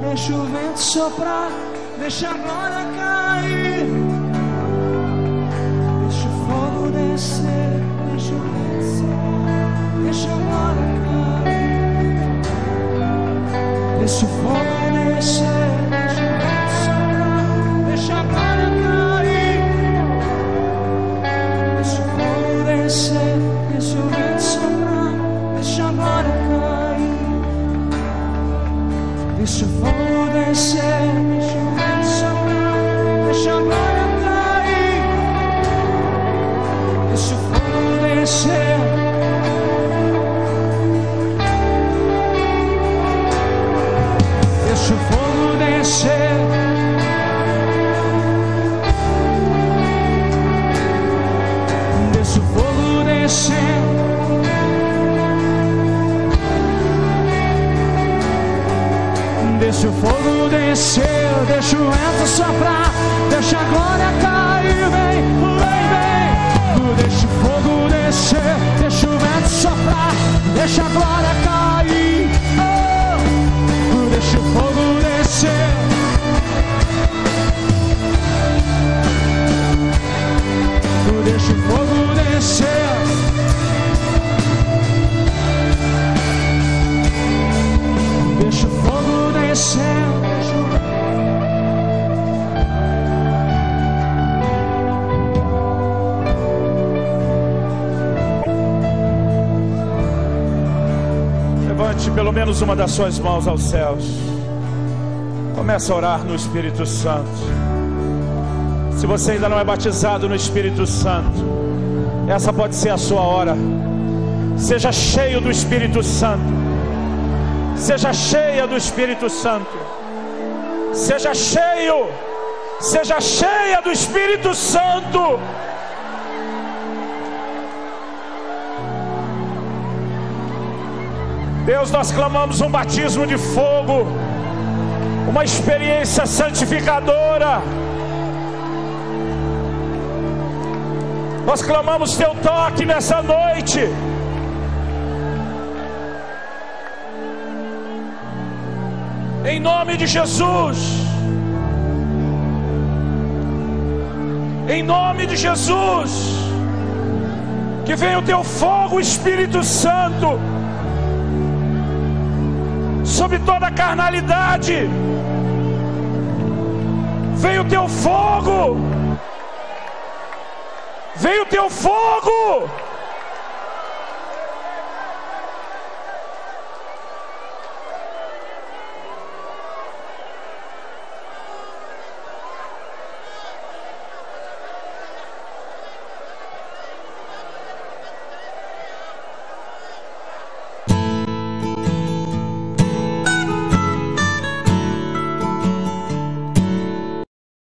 Deixa o vento soprar, deixa a glória cair. Deixa o fogo descer, deixa o vento soprar, deixa a glória cair. Deixa o fogo descer, deixa o vento soprar, deixa a glória cair. Deixa o fogo descer, deixa o vento soprar, deixa a glória cair. Deixa o fogo descer, deixa o vento soprar, deixa a glória cair. Deixa o fogo descer. Deixa o fogo descer. Deixa o fogo descer. Deixa o fogo descer, deixa o vento soprar, deixa a glória cair, vem, vem, vem. Deixa o fogo descer, deixa o vento soprar, deixa a glória cair. Oh, deixa o fogo descer. Deixa o fogo descer. Levante pelo menos uma das suas mãos aos céus. Comece a orar no Espírito Santo. Se você ainda não é batizado no Espírito Santo, essa pode ser a sua hora. Seja cheio do Espírito Santo. Seja cheia do Espírito Santo. Seja cheio. Seja cheia do Espírito Santo. Deus, nós clamamos um batismo de fogo, uma experiência santificadora. Nós clamamos teu toque nessa noite. Em nome de Jesus. Em nome de Jesus. Que venha o teu fogo, Espírito Santo, sobre toda a carnalidade. Venha o teu fogo. Venha o teu fogo.